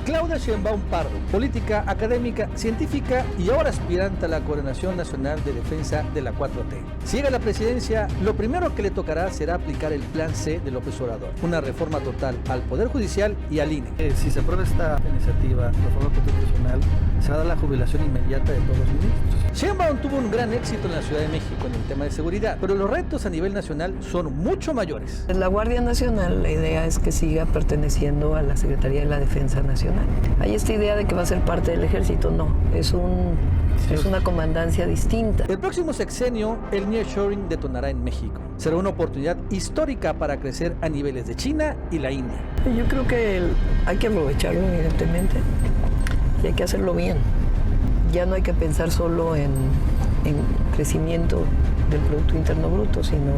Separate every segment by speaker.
Speaker 1: Claudia Sheinbaum Pardo, política, académica, científica y ahora aspirante a la Coordinación Nacional de Defensa de la 4T. Si llega a la presidencia, lo primero que le tocará será aplicar el Plan C de López Obrador, una reforma total al Poder Judicial y al INE.
Speaker 2: Si se aprueba esta iniciativa, reforma constitucional, se va a dar la jubilación inmediata de todos los ministros.
Speaker 1: Sheinbaum tuvo un gran éxito en la Ciudad de México en el tema de seguridad, pero los retos a nivel nacional son mucho mayores.
Speaker 3: La Guardia Nacional, la idea es que siga perteneciendo a la Secretaría de la Defensa Nacional. Hay esta idea de que va a ser parte del ejército, no, es una comandancia distinta.
Speaker 1: El próximo sexenio, el nearshoring detonará en México. Será una oportunidad histórica para crecer a niveles de China y la India.
Speaker 3: Yo creo que hay que aprovecharlo, evidentemente, y hay que hacerlo bien. Ya no hay que pensar solo en crecimiento del Producto Interno Bruto, sino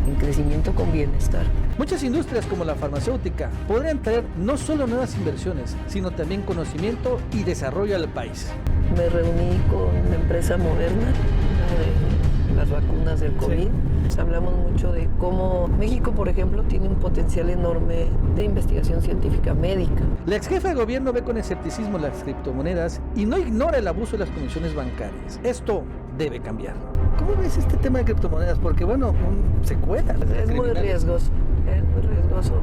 Speaker 3: en crecimiento con bienestar.
Speaker 1: Muchas industrias como la farmacéutica podrían traer no solo nuevas inversiones, sino también conocimiento y desarrollo al país.
Speaker 3: Me reuní con la empresa Moderna, de las vacunas del COVID. Sí. Hablamos mucho de cómo México, por ejemplo, tiene un potencial enorme de investigación científica médica.
Speaker 1: La ex jefa de gobierno ve con escepticismo las criptomonedas y no ignora el abuso de las comisiones bancarias. Esto debe cambiar. ¿Cómo ves este tema de criptomonedas? Porque, bueno, se cuela.
Speaker 3: Es muy riesgoso, es muy riesgoso.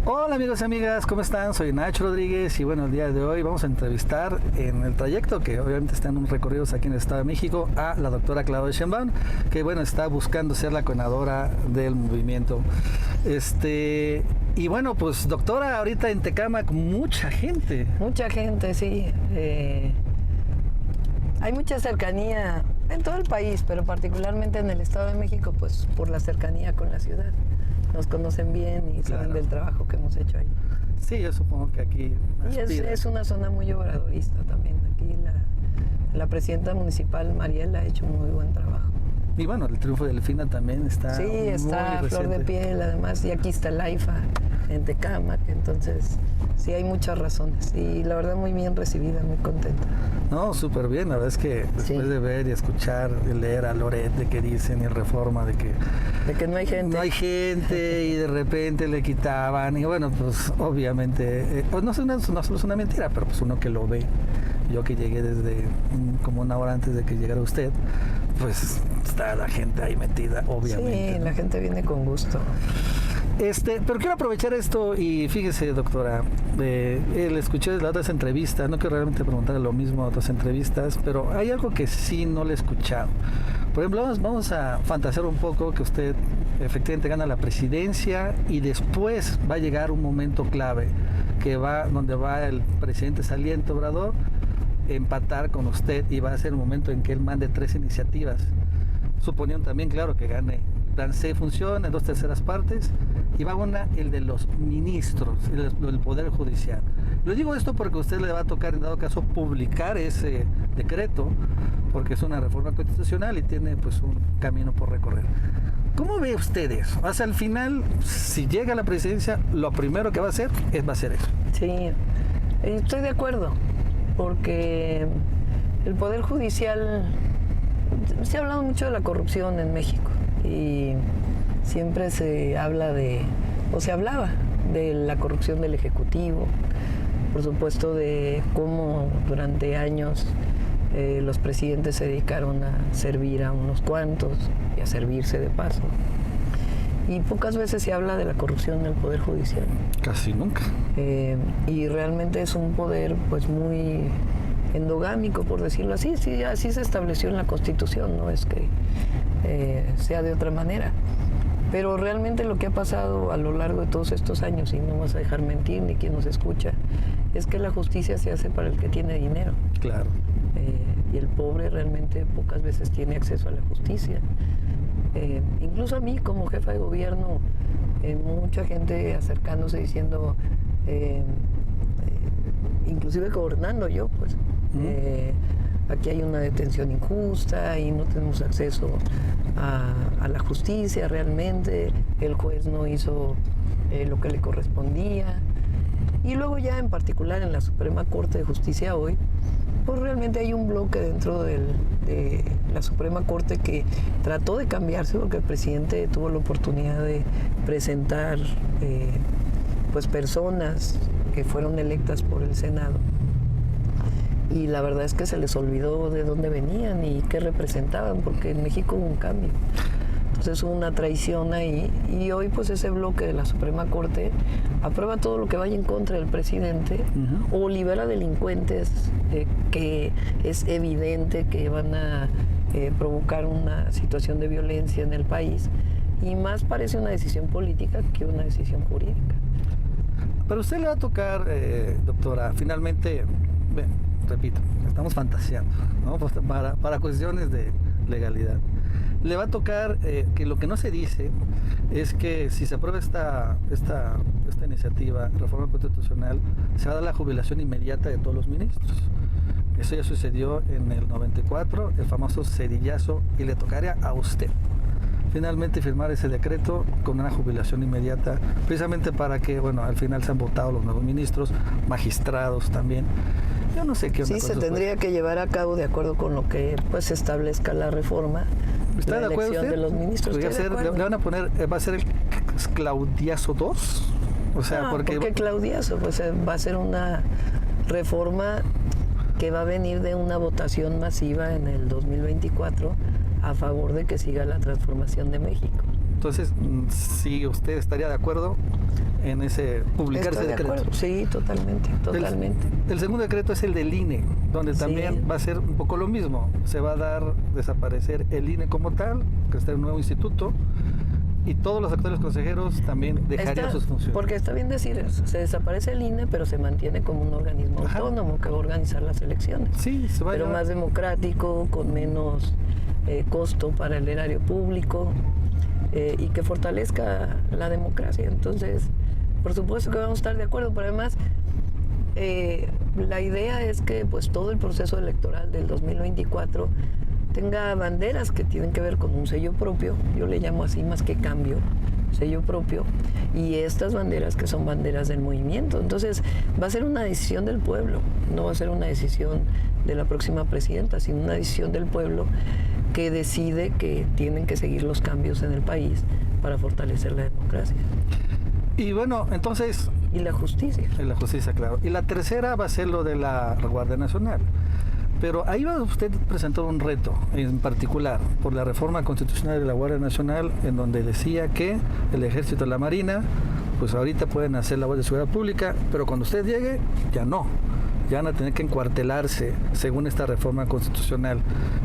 Speaker 2: Hola amigos y amigas, ¿cómo están? Soy Nacho Rodríguez y bueno, el día de hoy vamos a entrevistar en el trayecto que obviamente está en un recorrido aquí en el Estado de México a la doctora Claudia Sheinbaum, que bueno, está buscando ser la coordinadora del movimiento. Y bueno, pues doctora, ahorita en Tecámac mucha gente.
Speaker 3: Mucha gente, sí. Hay mucha cercanía en todo el país, pero particularmente en el Estado de México, pues por la cercanía con la ciudad. Nos conocen bien y saben del trabajo que hemos hecho ahí.
Speaker 2: Sí, yo supongo que aquí...
Speaker 3: Y es una zona muy obradorista también. Aquí la presidenta municipal, Mariela, ha hecho un muy buen trabajo.
Speaker 2: Y bueno, el triunfo de Delfina también está...
Speaker 3: Sí, está a flor de piel, además, y aquí está el AIFA en Tecámac, entonces sí hay muchas razones. Y la verdad muy bien recibida, muy contenta.
Speaker 2: No, súper bien, la verdad es que después de ver y escuchar y leer a Loret de que dicen y Reforma de que
Speaker 3: no hay gente.
Speaker 2: No hay gente y de repente le quitaban y bueno, pues obviamente, pues no es una mentira, pero pues uno que lo ve, yo que llegué desde como una hora antes de que llegara usted, pues está la gente ahí metida, obviamente.
Speaker 3: Sí, ¿no? La gente viene con gusto.
Speaker 2: Pero quiero aprovechar esto y fíjese, doctora, le escuché las otras entrevistas, no quiero realmente preguntarle lo mismo a otras entrevistas, pero hay algo que sí no le he escuchado. Por ejemplo, vamos a fantasear un poco que usted efectivamente gana la presidencia y después va a llegar un momento clave donde va el presidente saliente Obrador empatar con usted y va a ser el momento en que él mande 3 iniciativas, suponiendo también, claro, que gane Plan C funciona en 2/3 partes y va el de los ministros, el Poder Judicial. Le digo esto porque a usted le va a tocar en dado caso publicar ese decreto porque es una reforma constitucional y tiene pues un camino por recorrer. ¿Cómo ve usted eso? O sea, al final, si llega a la presidencia, lo primero que va a hacer eso.
Speaker 3: Sí, estoy de acuerdo, porque el Poder Judicial, se ha hablado mucho de la corrupción en México y siempre se hablaba de la corrupción del Ejecutivo, por supuesto de cómo durante años los presidentes se dedicaron a servir a unos cuantos y a servirse de paso. Y pocas veces se habla de la corrupción del Poder Judicial.
Speaker 2: Casi nunca.
Speaker 3: Y realmente es un poder pues muy endogámico, por decirlo así. Sí, así se estableció en la Constitución, no es que sea de otra manera. Pero realmente lo que ha pasado a lo largo de todos estos años, y no vas a dejar mentir ni quien nos escucha, es que la justicia se hace para el que tiene dinero.
Speaker 2: Claro.
Speaker 3: Y el pobre realmente pocas veces tiene acceso a la justicia. Incluso a mí como jefa de gobierno, mucha gente acercándose diciendo, inclusive gobernando yo, pues, aquí hay una detención injusta y no tenemos acceso a la justicia realmente, el juez no hizo lo que le correspondía. Y luego ya en particular en la Suprema Corte de Justicia hoy, pues realmente hay un bloque dentro de la Suprema Corte que trató de cambiarse porque el presidente tuvo la oportunidad de presentar pues personas que fueron electas por el Senado. Y la verdad es que se les olvidó de dónde venían y qué representaban, porque en México hubo un cambio. Entonces hubo una traición ahí, y hoy pues ese bloque de la Suprema Corte aprueba todo lo que vaya en contra del presidente, o libera delincuentes que es evidente que van a provocar una situación de violencia en el país, y más parece una decisión política que una decisión jurídica.
Speaker 2: Pero a usted le va a tocar, doctora, finalmente, repito, estamos fantaseando, ¿no? Pues para cuestiones de legalidad. Le va a tocar que lo que no se dice es que si se aprueba esta iniciativa, reforma constitucional, se va a dar la jubilación inmediata de todos los ministros. Eso ya sucedió en el 94, el famoso cedillazo, y le tocaría a usted finalmente firmar ese decreto con una jubilación inmediata, precisamente para que, bueno, al final se han votado los nuevos ministros, magistrados también. Yo no sé qué.
Speaker 3: Sí, se tendría que llevar a cabo de acuerdo con lo que pues establezca la reforma.
Speaker 2: ¿Está
Speaker 3: de
Speaker 2: acuerdo usted?
Speaker 3: De los ministros.
Speaker 2: Le van a poner, va a ser el Claudiazo 2, o sea,
Speaker 3: no,
Speaker 2: porque
Speaker 3: Claudiazo, pues va a ser una reforma que va a venir de una votación masiva en el 2024 a favor de que siga la transformación de México.
Speaker 2: Entonces, sí, usted estaría de acuerdo en publicar ese decreto.
Speaker 3: Acuerdo. Sí, totalmente.
Speaker 2: El segundo decreto es el del INE, donde también va a ser un poco lo mismo. Se va a desaparecer el INE como tal, que está en un nuevo instituto, y todos los actuales consejeros también dejarían sus funciones.
Speaker 3: Porque está bien decir eso, se desaparece el INE, pero se mantiene como un organismo autónomo que va a organizar las elecciones.
Speaker 2: Sí, se va
Speaker 3: pero más democrático, con menos costo para el erario público, y que fortalezca la democracia. Entonces, por supuesto que vamos a estar de acuerdo, pero además la idea es que pues todo el proceso electoral del 2024 tenga banderas que tienen que ver con un sello propio, yo le llamo así más que cambio, sello propio, y estas banderas que son banderas del movimiento. Entonces va a ser una decisión del pueblo, no va a ser una decisión de la próxima presidenta, sino una decisión del pueblo que decide que tienen que seguir los cambios en el país para fortalecer la democracia.
Speaker 2: Y bueno, entonces...
Speaker 3: Y la justicia.
Speaker 2: Y la justicia, claro. Y la tercera va a ser lo de la Guardia Nacional. Pero ahí usted presentó un reto en particular por la reforma constitucional de la Guardia Nacional, en donde decía que el Ejército y la Marina, pues ahorita pueden hacer labor de seguridad pública, pero cuando usted llegue, ya no. Ya van a tener que encuartelarse según esta reforma constitucional,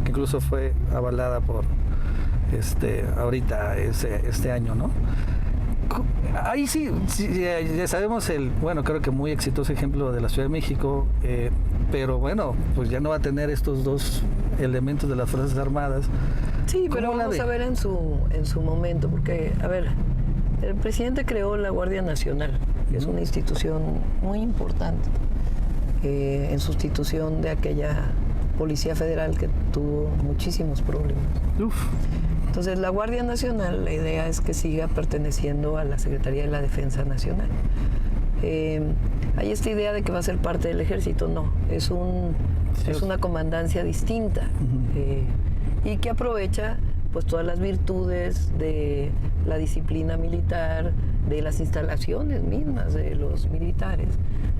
Speaker 2: que incluso fue avalada por ahorita este año, ¿no? Ahí sí, ya sabemos creo que muy exitoso ejemplo de la Ciudad de México, pero bueno, pues ya no va a tener estos dos elementos de las Fuerzas Armadas.
Speaker 3: Sí, pero vamos a ver en su momento, porque, a ver, el presidente creó la Guardia Nacional, que es una institución muy importante, en sustitución de aquella Policía Federal que tuvo muchísimos problemas. Entonces, la Guardia Nacional, la idea es que siga perteneciendo a la Secretaría de la Defensa Nacional. Hay esta idea de que va a ser parte del Ejército, no, es una comandancia distinta, y que aprovecha pues todas las virtudes de la disciplina militar, de las instalaciones mismas de los militares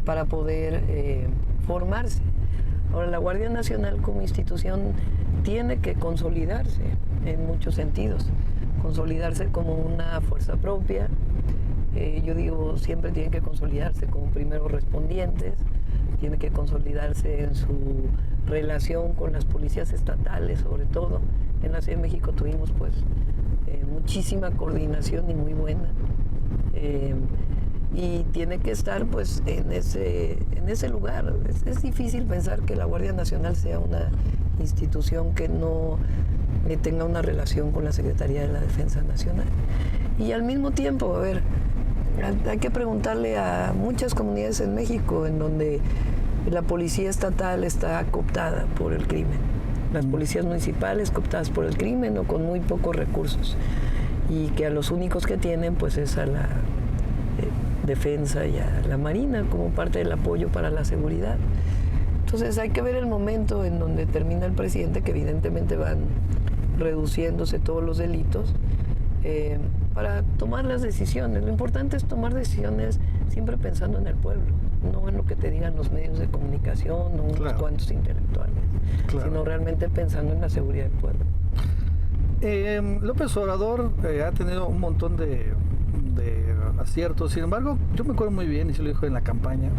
Speaker 3: para poder formarse. Ahora, la Guardia Nacional como institución tiene que consolidarse en muchos sentidos, consolidarse como una fuerza propia. Yo digo, siempre tiene que consolidarse como primeros respondientes, tiene que consolidarse en su relación con las policías estatales, sobre todo. En la Ciudad de México tuvimos pues muchísima coordinación y muy buena. Y tiene que estar pues en ese lugar. Es difícil pensar que la Guardia Nacional sea una institución que no tenga una relación con la Secretaría de la Defensa Nacional. Y al mismo tiempo, a ver, hay que preguntarle a muchas comunidades en México en donde la policía estatal está cooptada por el crimen. Las policías municipales cooptadas por el crimen o con muy pocos recursos. Y que a los únicos que tienen pues es a la defensa y a la Marina como parte del apoyo para la seguridad. Entonces hay que ver el momento en donde termina el presidente, que evidentemente van reduciéndose todos los delitos, para tomar las decisiones. Lo importante es tomar decisiones siempre pensando en el pueblo. no en lo que te digan los medios de comunicación o unos cuantos intelectuales, sino realmente pensando en la seguridad del pueblo.
Speaker 2: López Obrador ha tenido un montón de aciertos. Sin embargo, yo me acuerdo muy bien, y se lo dijo en la campaña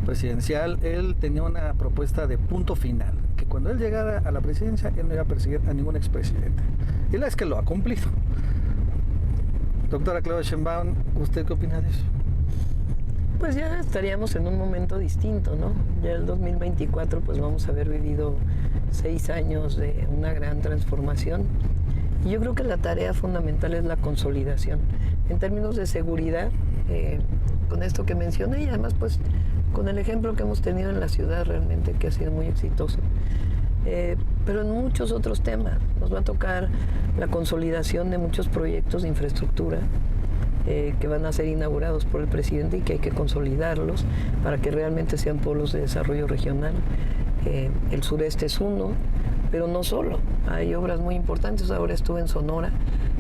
Speaker 2: presidencial, él tenía una propuesta de punto final, que cuando él llegara a la presidencia, él no iba a perseguir a ningún expresidente. Y la es que lo ha cumplido. Doctora Claudia Sheinbaum, ¿usted qué opina de eso?
Speaker 3: Pues ya estaríamos en un momento distinto, ¿no? Ya el 2024 pues vamos a haber vivido 6 años de una gran transformación. Y yo creo que la tarea fundamental es la consolidación. En términos de seguridad, con esto que mencioné y además pues con el ejemplo que hemos tenido en la ciudad realmente que ha sido muy exitoso. Pero en muchos otros temas nos va a tocar la consolidación de muchos proyectos de infraestructura que van a ser inaugurados por el presidente y que hay que consolidarlos para que realmente sean polos de desarrollo regional. El sureste es uno, pero no solo. Hay obras muy importantes. Ahora estuve en Sonora,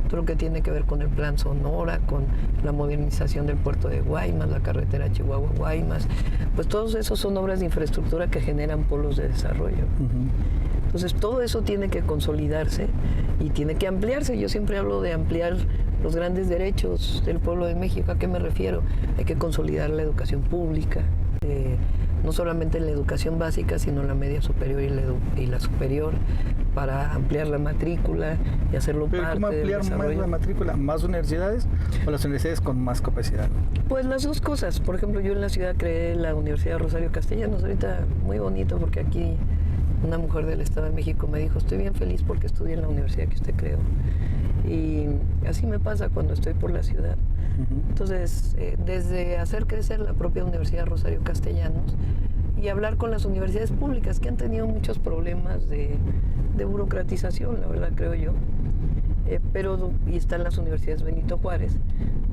Speaker 3: todo lo que tiene que ver con el Plan Sonora, con la modernización del puerto de Guaymas, la carretera Chihuahua-Guaymas. Pues todos esos son obras de infraestructura que generan polos de desarrollo. Entonces todo eso tiene que consolidarse y tiene que ampliarse. Yo siempre hablo de ampliar los grandes derechos del pueblo de México. ¿A qué me refiero? Hay que consolidar la educación pública, no solamente la educación básica, sino la media superior y la superior, para ampliar la matrícula y hacerlo parte del desarrollo.
Speaker 2: ¿Cómo ampliar más la matrícula? ¿Más universidades o las universidades con más capacidad?
Speaker 3: Pues las dos cosas. Por ejemplo, yo en la ciudad creé la Universidad Rosario Castellanos. Ahorita muy bonito porque aquí una mujer del Estado de México me dijo, estoy bien feliz porque estudié en la universidad que usted creó. Y así me pasa cuando estoy por la ciudad. Entonces, desde hacer crecer la propia Universidad Rosario Castellanos y hablar con las universidades públicas que han tenido muchos problemas de burocratización, la verdad creo yo, y están las universidades Benito Juárez,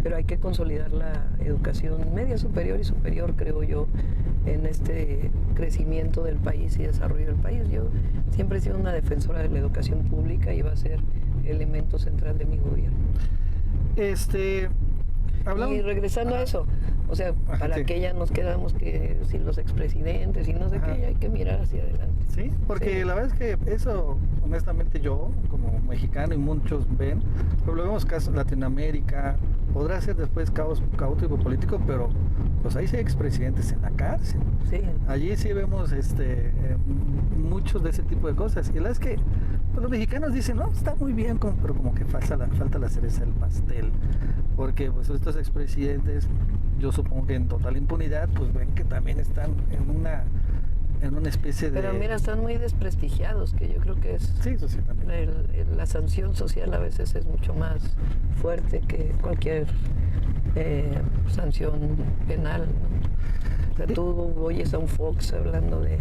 Speaker 3: pero hay que consolidar la educación media superior y superior, creo yo, en este crecimiento del país y desarrollo del país. Yo siempre he sido una defensora de la educación pública y va a ser elemento central de mi gobierno. Y regresando a eso, o sea, para que ya nos quedamos que si los expresidentes y no sé qué, hay que mirar hacia adelante.
Speaker 2: Sí, porque la verdad es que eso, honestamente yo, como mexicano y muchos ven, pero lo vemos caso Latinoamérica, podrá ser después caos caótico político, pero pues ahí sí hay expresidentes en la cárcel.
Speaker 3: Sí.
Speaker 2: Allí sí vemos muchos de ese tipo de cosas. Y la verdad es que pues, los mexicanos dicen, no, está muy bien, pero como que falta la cereza del pastel. Porque pues estos expresidentes, yo supongo que en total impunidad, pues ven que también están en una especie de...
Speaker 3: Pero mira, están muy desprestigiados, que yo creo que es...
Speaker 2: Sí, eso sí, también.
Speaker 3: La sanción social a veces es mucho más fuerte que cualquier sanción penal, ¿no? O sea, tú oyes a un Fox hablando de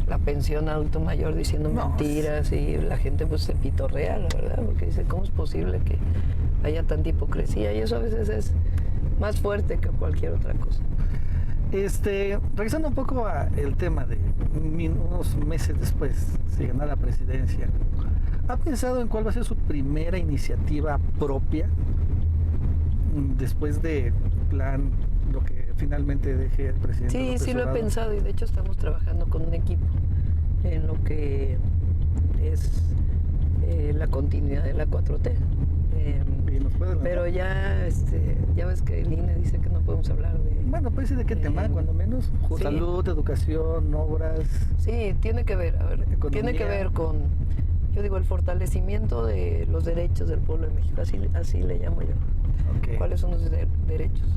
Speaker 3: la pensión adulto mayor diciendo mentiras y la gente pues se pitorrea, la verdad, porque dice, ¿cómo es posible que haya tanta hipocresía? Y eso a veces es más fuerte que cualquier otra cosa.
Speaker 2: Regresando un poco al tema de unos meses después de ganar la presidencia, ¿ha pensado en cuál va a ser su primera iniciativa propia después de plan, lo que finalmente deje el presidente?
Speaker 3: Sí,
Speaker 2: López
Speaker 3: sí lo
Speaker 2: Obrador?
Speaker 3: he pensado y de hecho estamos trabajando con un equipo en lo que es la continuidad de la 4T. Pero ya ves que el INE dice que no podemos hablar de...
Speaker 2: Bueno, pues de qué tema, cuando menos,
Speaker 3: sí.
Speaker 2: Salud, educación, obras...
Speaker 3: Sí, tiene que ver, tiene que ver con, yo digo, el fortalecimiento de los derechos del pueblo de México, así le llamo yo.
Speaker 2: Okay.
Speaker 3: ¿Cuáles son los derechos?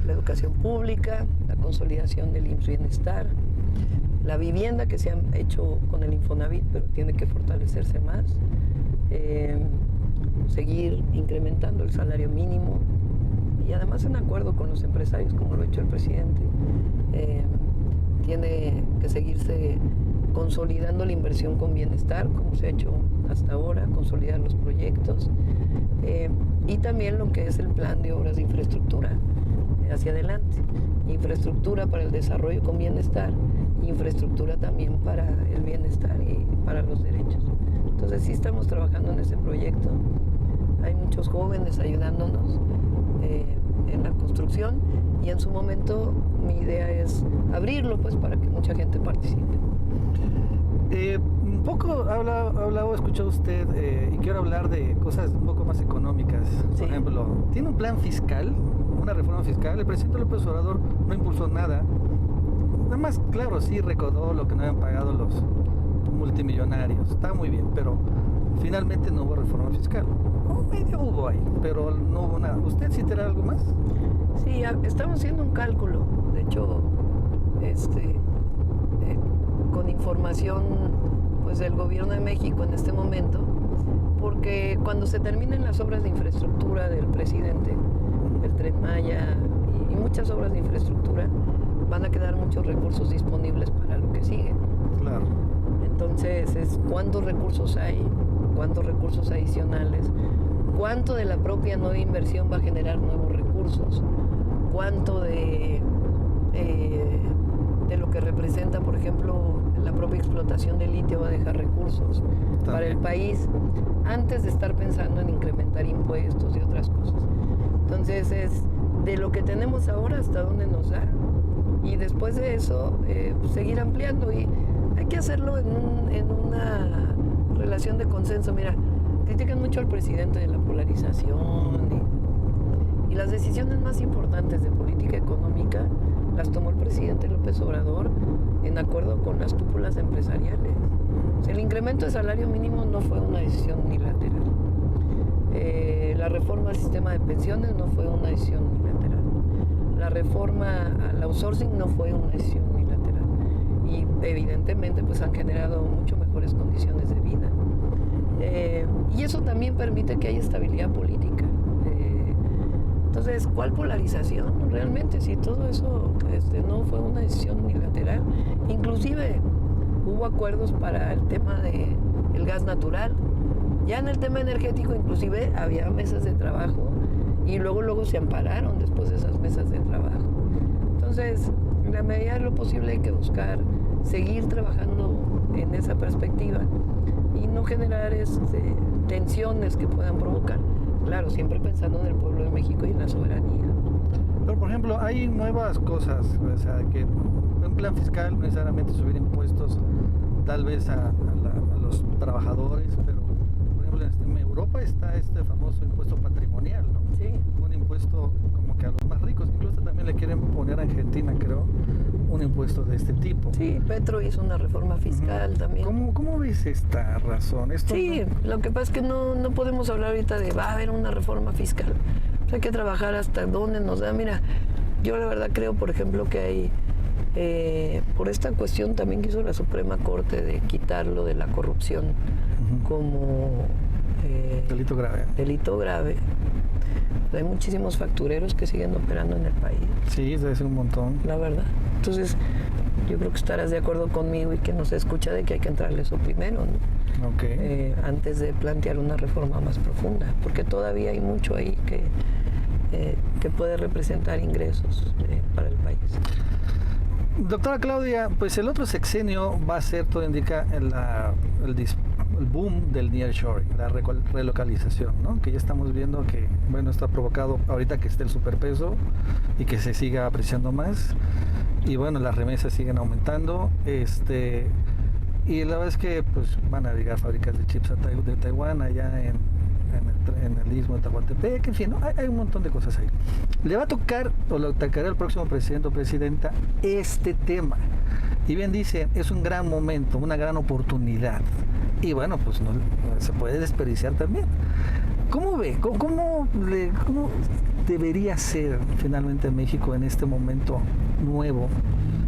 Speaker 3: La educación pública, la consolidación del IMSS Bienestar, la vivienda que se ha hecho con el Infonavit, pero tiene que fortalecerse más, seguir incrementando el salario mínimo y además en acuerdo con los empresarios, como lo ha hecho el presidente. Tiene que seguirse consolidando la inversión con bienestar, como se ha hecho hasta ahora, consolidar los proyectos y también lo que es el plan de obras de infraestructura hacia adelante. Infraestructura para el desarrollo con bienestar, infraestructura también para el bienestar y para los derechos. Entonces sí estamos trabajando en ese proyecto. Hay muchos jóvenes ayudándonos en la construcción, y en su momento mi idea es abrirlo pues para que mucha gente participe.
Speaker 2: Un poco he escuchado usted y quiero hablar de cosas un poco más económicas.
Speaker 3: Sí.
Speaker 2: Por ejemplo, ¿tiene un plan fiscal, una reforma fiscal? El presidente López Obrador no impulsó nada. Nada más, claro, sí recaudó lo que no habían pagado los multimillonarios. Está muy bien, pero finalmente no hubo reforma fiscal. Medio hubo ahí, pero no hubo nada. ¿Usted sí tendrá algo más?
Speaker 3: Sí, estamos haciendo un cálculo. De hecho, con información pues del gobierno de México en este momento, porque cuando se terminen las obras de infraestructura del presidente, el Tren Maya y muchas obras de infraestructura, van a quedar muchos recursos disponibles para lo que sigue, ¿no?
Speaker 2: Claro.
Speaker 3: Entonces es cuántos recursos hay, cuántos recursos adicionales, cuánto de la propia nueva inversión va a generar nuevos recursos, cuánto de lo que representa, por ejemplo, la propia explotación del litio va a dejar recursos para el país, antes de estar pensando en incrementar impuestos y otras cosas. Entonces es de lo que tenemos ahora hasta dónde nos da, y después de eso pues seguir ampliando, y hay que hacerlo en una relación de consenso. Mira, critican mucho al presidente de la polarización y las decisiones más importantes de política económica las tomó el presidente López Obrador en acuerdo con las cúpulas empresariales. O sea, el incremento de salario mínimo no fue una decisión unilateral. La reforma al sistema de pensiones no fue una decisión unilateral. La reforma al outsourcing no fue una decisión unilateral. Y evidentemente pues han generado mucho mejores condiciones de vida. Y eso también permite que haya estabilidad política. Entonces, ¿cuál polarización? Realmente, si todo eso no fue una decisión unilateral. Inclusive hubo acuerdos para el tema del gas natural. Ya en el tema energético, inclusive, había mesas de trabajo y luego se ampararon después de esas mesas de trabajo. Entonces, en la medida de lo posible hay que buscar seguir trabajando en esa perspectiva y no generar tensiones que puedan provocar. Claro, siempre pensando en el pueblo de México y en la soberanía.
Speaker 2: Pero, por ejemplo, hay nuevas cosas, o sea, que un plan fiscal no necesariamente subir impuestos tal vez a los trabajadores, pero, por ejemplo, en Europa está este famoso impuesto patrimonial, ¿no?
Speaker 3: Sí.
Speaker 2: Un impuesto como que a los más ricos, incluso también le quieren poner a Argentina, creo, un impuesto de este tipo.
Speaker 3: Sí, Petro hizo una reforma fiscal también.
Speaker 2: ¿Cómo ves esta razón?
Speaker 3: Sí, lo que pasa es que no podemos hablar ahorita de va a haber una reforma fiscal. Pues hay que trabajar hasta dónde nos da. Mira, yo la verdad creo, por ejemplo, que hay, por esta cuestión también que hizo la Suprema Corte de quitarlo de la corrupción como
Speaker 2: delito grave.
Speaker 3: Delito grave. Hay muchísimos factureros que siguen operando en el país.
Speaker 2: Sí, debe ser un montón.
Speaker 3: La verdad. Entonces, yo creo que estarás de acuerdo conmigo y que nos escucha de que hay que entrarle eso primero, ¿no?
Speaker 2: Okay.
Speaker 3: Antes de plantear una reforma más profunda, porque todavía hay mucho ahí que puede representar ingresos para el país.
Speaker 2: Doctora Claudia, pues el otro sexenio va a ser, todo indica, el boom del nearshoring, la relocalización, ¿no? Que ya estamos viendo que, bueno, está provocado ahorita que esté el superpeso y que se siga apreciando más, y bueno, las remesas siguen aumentando, y la verdad es que pues van a llegar fábricas de chips de Taiwán allá en el istmo de Tehuantepec, en fin, ¿no? Hay un montón de cosas ahí. Le va a tocar, o le tocará al próximo presidente o presidenta este tema. Y bien dicen, es un gran momento, una gran oportunidad. Y bueno, pues no se puede desperdiciar también. ¿Cómo ve? ¿Cómo debería ser finalmente México en este momento nuevo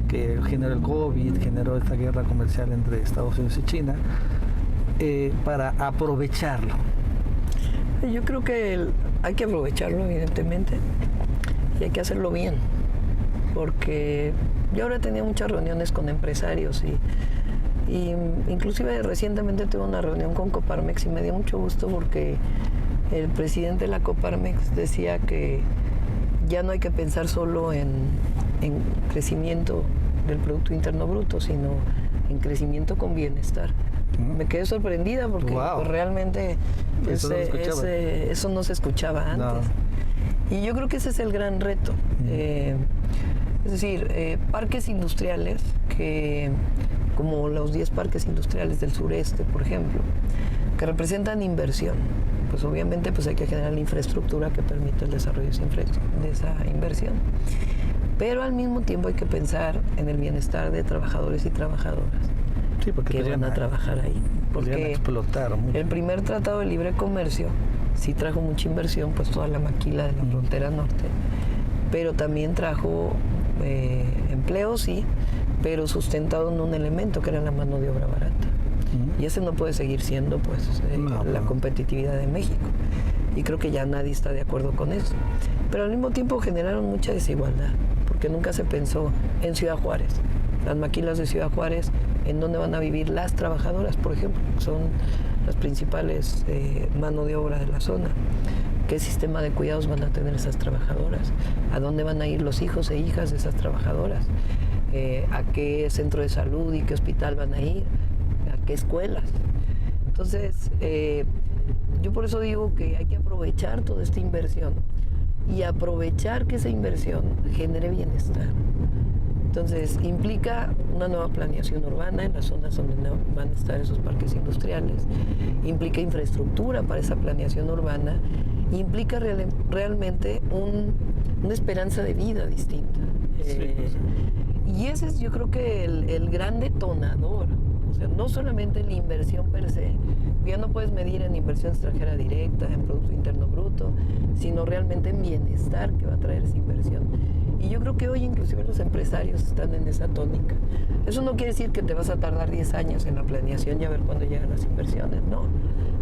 Speaker 2: que generó el COVID, generó esta guerra comercial entre Estados Unidos y China, para aprovecharlo?
Speaker 3: Yo creo que hay que aprovecharlo, evidentemente, y hay que hacerlo bien, porque yo ahora he tenido muchas reuniones con empresarios y inclusive recientemente tuve una reunión con Coparmex y me dio mucho gusto porque el presidente de la Coparmex decía que ya no hay que pensar solo en crecimiento del Producto Interno Bruto, sino en crecimiento con bienestar. Me quedé sorprendida porque
Speaker 2: wow,
Speaker 3: pues, realmente eso no se escuchaba antes. No. Y yo creo que ese es el gran reto. Es decir, parques industriales, como los 10 parques industriales del sureste, por ejemplo, que representan inversión. Pues obviamente pues hay que generar la infraestructura que permita el desarrollo de esa inversión. Pero al mismo tiempo hay que pensar en el bienestar de trabajadores y trabajadoras
Speaker 2: Sí, porque
Speaker 3: que van a trabajar ahí. Porque
Speaker 2: explotar mucho.
Speaker 3: el primer tratado de libre comercio sí trajo mucha inversión, pues toda la maquila de la frontera norte, pero también trajo empleo, sí, pero sustentado en un elemento que era la mano de obra barata. Y ese no puede seguir siendo pues la competitividad de México. Y creo que ya nadie está de acuerdo con eso. Pero al mismo tiempo generaron mucha desigualdad, porque nunca se pensó en Ciudad Juárez. Las maquilas de Ciudad Juárez, en dónde van a vivir las trabajadoras, por ejemplo, son las principales mano de obra de la zona. ¿Qué sistema de cuidados van a tener esas trabajadoras? ¿A dónde van a ir los hijos e hijas de esas trabajadoras? ¿A qué centro de salud y qué hospital van a ir? ¿A qué escuelas? Entonces, yo por eso digo que hay que aprovechar toda esta inversión y aprovechar que esa inversión genere bienestar. Entonces, implica una nueva planeación urbana en las zonas donde van a estar esos parques industriales, implica infraestructura para esa planeación urbana, implica realmente una esperanza de vida distinta. Y ese es, yo creo que el gran detonador. O sea, no solamente la inversión per se, ya no puedes medir en inversión extranjera directa, en Producto Interno Bruto, sino realmente en bienestar que va a traer esa inversión. Y yo creo que hoy inclusive los empresarios están en esa tónica. Eso no quiere decir que te vas a tardar 10 años en la planeación y a ver cuándo llegan las inversiones, no.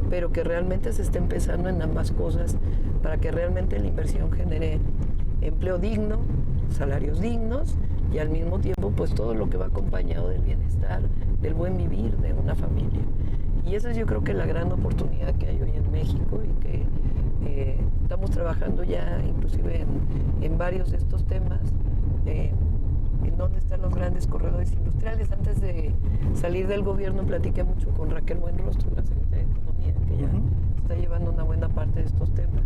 Speaker 3: Pero que realmente se esté empezando en ambas cosas para que realmente la inversión genere empleo digno, salarios dignos y al mismo tiempo pues todo lo que va acompañado del bienestar, del buen vivir de una familia. Y esa es yo creo que la gran oportunidad que hay hoy en México y que estamos trabajando ya inclusive en varios de estos temas, en dónde están los grandes corredores industriales. Antes de salir del gobierno platiqué mucho con Raquel Buenrostro, la secretaria de Economía, que ya está llevando una buena parte de estos temas.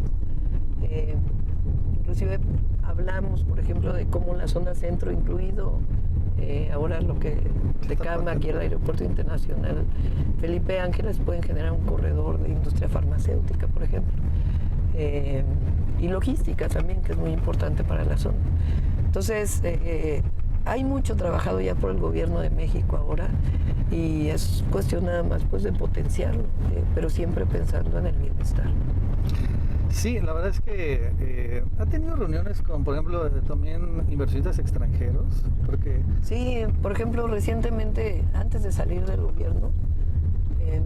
Speaker 3: Inclusive hablamos, por ejemplo, de cómo la zona centro, incluido ahora lo que Tecama, aquí el Aeropuerto Internacional Felipe Ángeles, pueden generar un corredor de industria farmacéutica, por ejemplo. Y logística también, que es muy importante para la zona. Entonces, hay mucho trabajado ya por el gobierno de México ahora y es cuestión nada más pues, de potenciarlo, pero siempre pensando en el bienestar.
Speaker 2: Sí, la verdad es que ha tenido reuniones con, por ejemplo, también inversionistas extranjeros, porque...
Speaker 3: Sí, por ejemplo, recientemente, antes de salir del gobierno,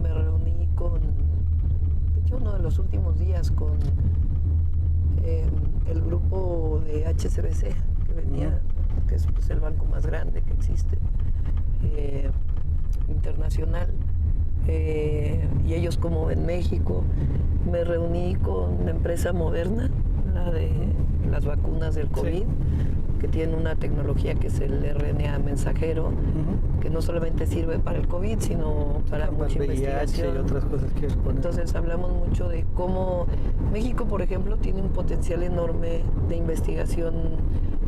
Speaker 3: me reuní con, de hecho, uno de los últimos días con el grupo de HSBC, que venía, que es pues, el banco más grande que existe, internacional, y ellos como en México. Me reuní con la empresa Moderna, la de las vacunas del COVID, que tiene una tecnología que es el RNA mensajero, que no solamente sirve para el COVID, sino para mucha investigación.
Speaker 2: Y otras cosas que exponen.
Speaker 3: Entonces hablamos mucho de cómo México, por ejemplo, tiene un potencial enorme de investigación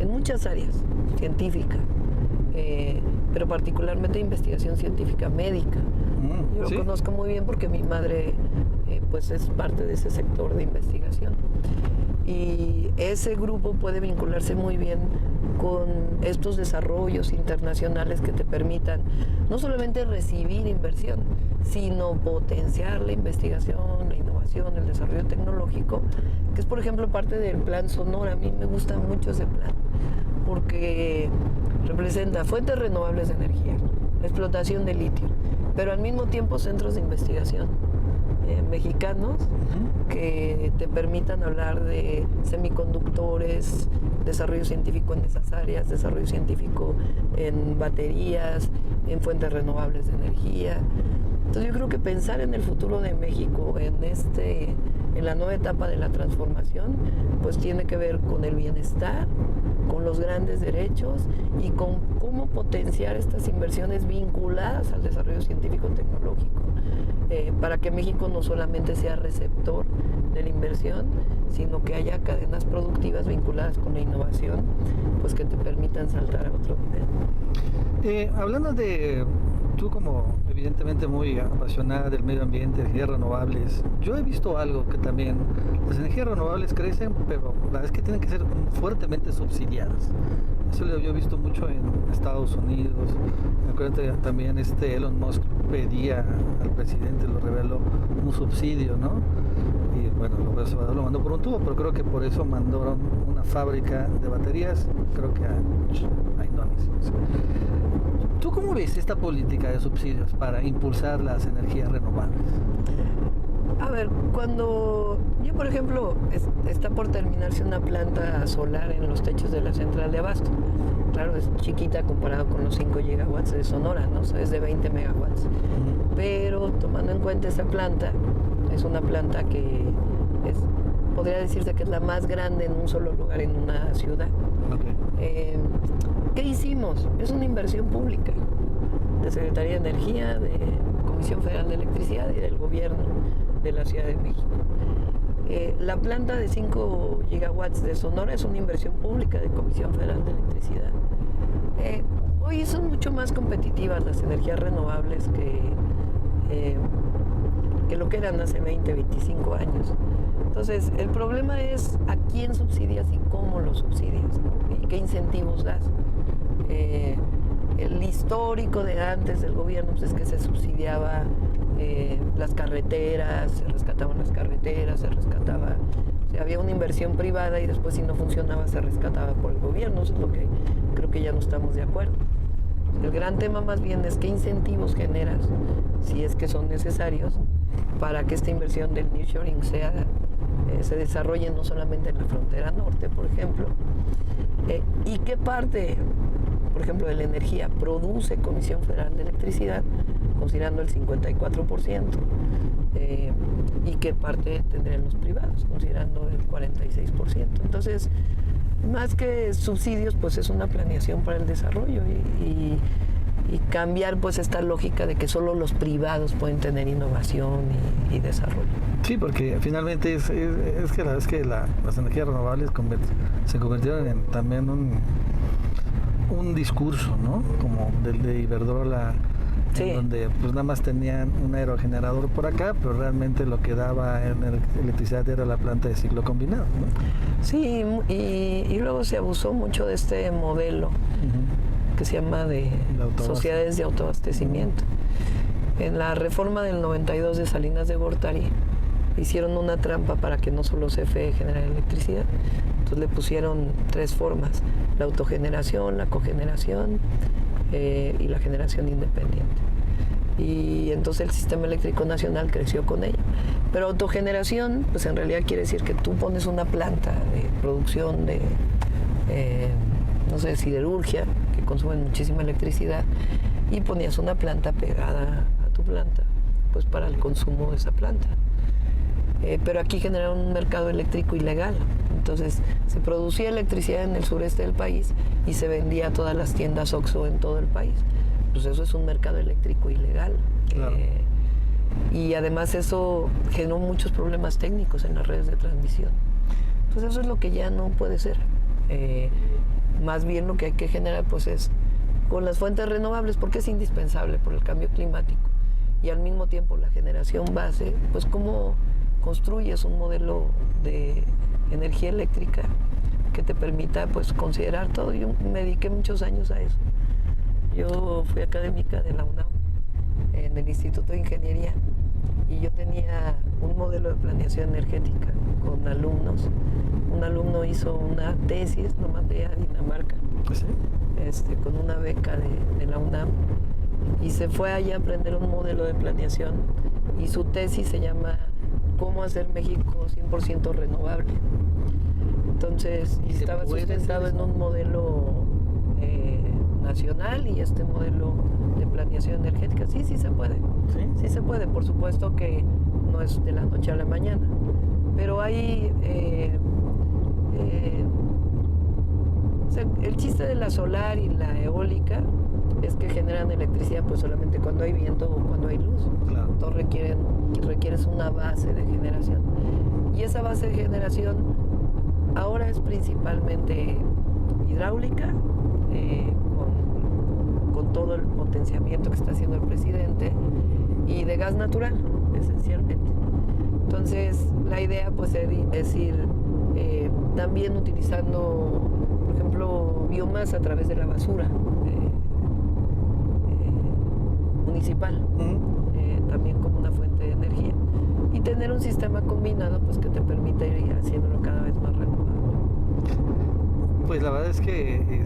Speaker 3: en muchas áreas, científica, pero particularmente investigación científica médica. Yo lo conozco muy bien porque mi madre pues es parte de ese sector de investigación. Y ese grupo puede vincularse muy bien con estos desarrollos internacionales que te permitan no solamente recibir inversión, sino potenciar la investigación, la innovación, el desarrollo tecnológico, que es, por ejemplo, parte del Plan Sonora. A mí me gusta mucho ese plan, porque representa fuentes renovables de energía, explotación de litio, pero al mismo tiempo centros de investigación mexicanos que te permitan hablar de semiconductores, desarrollo científico en esas áreas, desarrollo científico en baterías, en fuentes renovables de energía. Entonces yo creo que pensar en el futuro de México, en la nueva etapa de la transformación, pues tiene que ver con el bienestar, con los grandes derechos y con cómo potenciar estas inversiones vinculadas al desarrollo científico-tecnológico, para que México no solamente sea receptor de la inversión, sino que haya cadenas productivas vinculadas con la innovación, pues que te permitan saltar a otro nivel.
Speaker 2: Hablando de, tú como evidentemente muy apasionada del medio ambiente, energías renovables, yo he visto algo que también, las energías renovables crecen, pero la verdad es que tienen que ser fuertemente subsidiadas. Eso lo he visto mucho en Estados Unidos. Acuérdate, también Elon Musk pedía al presidente, lo reveló, un subsidio, ¿no? Y bueno, lo mandó por un tubo, pero creo que por eso mandaron una fábrica de baterías, creo que a Indonesia. ¿Tú cómo ves esta política de subsidios para impulsar las energías renovables?
Speaker 3: A ver, cuando yo, por ejemplo, está por terminarse una planta solar en los techos de la central de Abasto. Claro, es chiquita comparado con los 5 gigawatts de Sonora, ¿no? O sea, es de 20 megawatts. Pero tomando en cuenta esa planta, es una planta que podría decirse que es la más grande en un solo lugar en una ciudad. Okay. ¿Qué hicimos? Es una inversión pública de Secretaría de Energía, de Comisión Federal de Electricidad y del Gobierno de la Ciudad de México. La planta de 5 gigawatts de Sonora es una inversión pública de Comisión Federal de Electricidad. Hoy son mucho más competitivas las energías renovables que lo que eran hace 20, 25 años. Entonces, el problema es a quién subsidias y cómo lo subsidias, ¿no? Y qué incentivos das. El histórico de antes del gobierno pues, es que se subsidiaba las carreteras, se rescataban las carreteras, o sea, había una inversión privada y después si no funcionaba se rescataba por el gobierno. Eso es lo que creo que ya no estamos de acuerdo. El gran tema más bien es qué incentivos generas, si es que son necesarios, para que esta inversión del nearshoring se desarrolle no solamente en la frontera norte, por ejemplo, y qué parte, por ejemplo, de la energía produce Comisión Federal de Electricidad, considerando el 54%, y qué parte tendrían los privados, considerando el 46%. Entonces, más que subsidios, pues es una planeación para el desarrollo y cambiar pues esta lógica de que solo los privados pueden tener innovación y desarrollo.
Speaker 2: Sí, porque finalmente es que la vez que las energías renovables se convirtieron en también un discurso, ¿no? Como del de Iberdrola, sí, en donde pues nada más tenían un aerogenerador por acá, pero realmente lo que daba en electricidad era la planta de ciclo combinado, ¿no?
Speaker 3: Sí, y luego se abusó mucho de este modelo que se llama de sociedades de autoabastecimiento. En la reforma del 92 de Salinas de Gortari hicieron una trampa para que no solo CFE generara electricidad. Entonces le pusieron 3 formas: la autogeneración, la cogeneración y la generación independiente. Y entonces el sistema eléctrico nacional creció con ello. Pero autogeneración, pues en realidad quiere decir que tú pones una planta de producción de, no sé, siderurgia, que consumen muchísima electricidad, y ponías una planta pegada a tu planta, pues para el consumo de esa planta. Pero aquí generaron un mercado eléctrico ilegal. Entonces se producía electricidad en el sureste del país y se vendía a todas las tiendas OXXO en todo el país. Pues eso es un mercado eléctrico ilegal. Claro. Y además eso generó muchos problemas técnicos en las redes de transmisión. Entonces eso es lo que ya no puede ser. Más bien lo que hay que generar pues es con las fuentes renovables, porque es indispensable por el cambio climático, y al mismo tiempo la generación base, pues cómo construyes un modelo de energía eléctrica que te permita pues considerar todo. Yo me dediqué muchos años a eso. Yo fui académica de la UNAM en el Instituto de Ingeniería y yo tenía un modelo de planeación energética con alumnos. Un alumno hizo una tesis, lo mandé a Dinamarca, ¿sí? Con una beca de la UNAM, y se fue allá a aprender un modelo de planeación, y su tesis se llama ¿Cómo hacer México 100% renovable? Entonces estaba sustentado en un modelo nacional y este modelo de planeación energética. Sí se puede. Sí se puede. Por supuesto que no es de la noche a la mañana, pero hay O sea, el chiste de la solar y la eólica es que generan electricidad pues solamente cuando hay viento o cuando hay luz.
Speaker 2: Claro.
Speaker 3: Entonces requieres una base de generación. Y esa base de generación ahora es principalmente hidráulica, con todo el potenciamiento que está haciendo el presidente, y de gas natural, esencialmente. Entonces, la idea pues es ir también utilizando, por ejemplo, biomasa a través de la basura municipal, también como una fuente de energía. Y tener un sistema combinado pues que te permita ir haciéndolo cada vez más renovable.
Speaker 2: Pues la verdad es que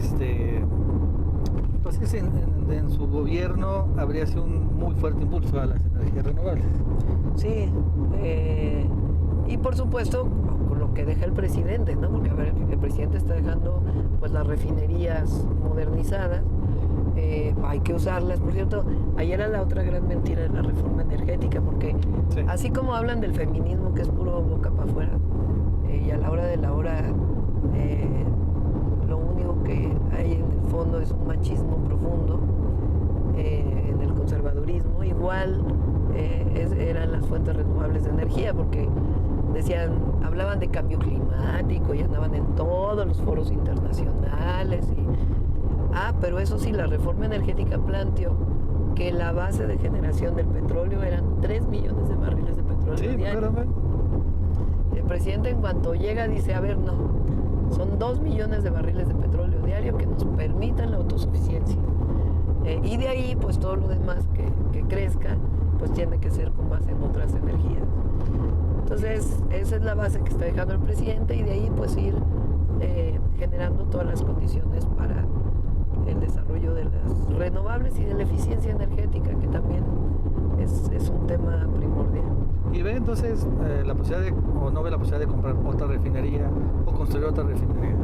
Speaker 2: entonces en su gobierno habría sido un muy fuerte impulso a las energías renovables.
Speaker 3: Sí, y por supuesto con lo que deja el presidente, ¿no? Porque a ver, el presidente está dejando pues las refinerías modernizadas, hay que usarlas. Por cierto, ayer era la otra gran mentira de la reforma energética, porque
Speaker 2: Sí.
Speaker 3: así como hablan del feminismo, que es puro boca para afuera, y a la hora de la hora lo único que hay en el fondo es un machismo profundo en el conservadurismo. Igual eran las fuentes renovables de energía, porque hablaban de cambio climático y andaban en todos los foros internacionales. Pero eso sí, la reforma energética planteó que la base de generación del petróleo eran 3 millones de barriles de petróleo diario. El presidente, en cuanto llega, dice, a ver, no, son 2 millones de barriles de petróleo diario que nos permitan la autosuficiencia. Y de ahí, pues todo lo demás que crezca, pues tiene que ser con base en otras energías. Entonces, esa es la base que está dejando el presidente, y de ahí pues ir generando todas las condiciones para el desarrollo de las renovables y de la eficiencia energética, que también es un tema primordial.
Speaker 2: ¿Y ve entonces la posibilidad o no ve la posibilidad de comprar otra refinería o construir otra refinería?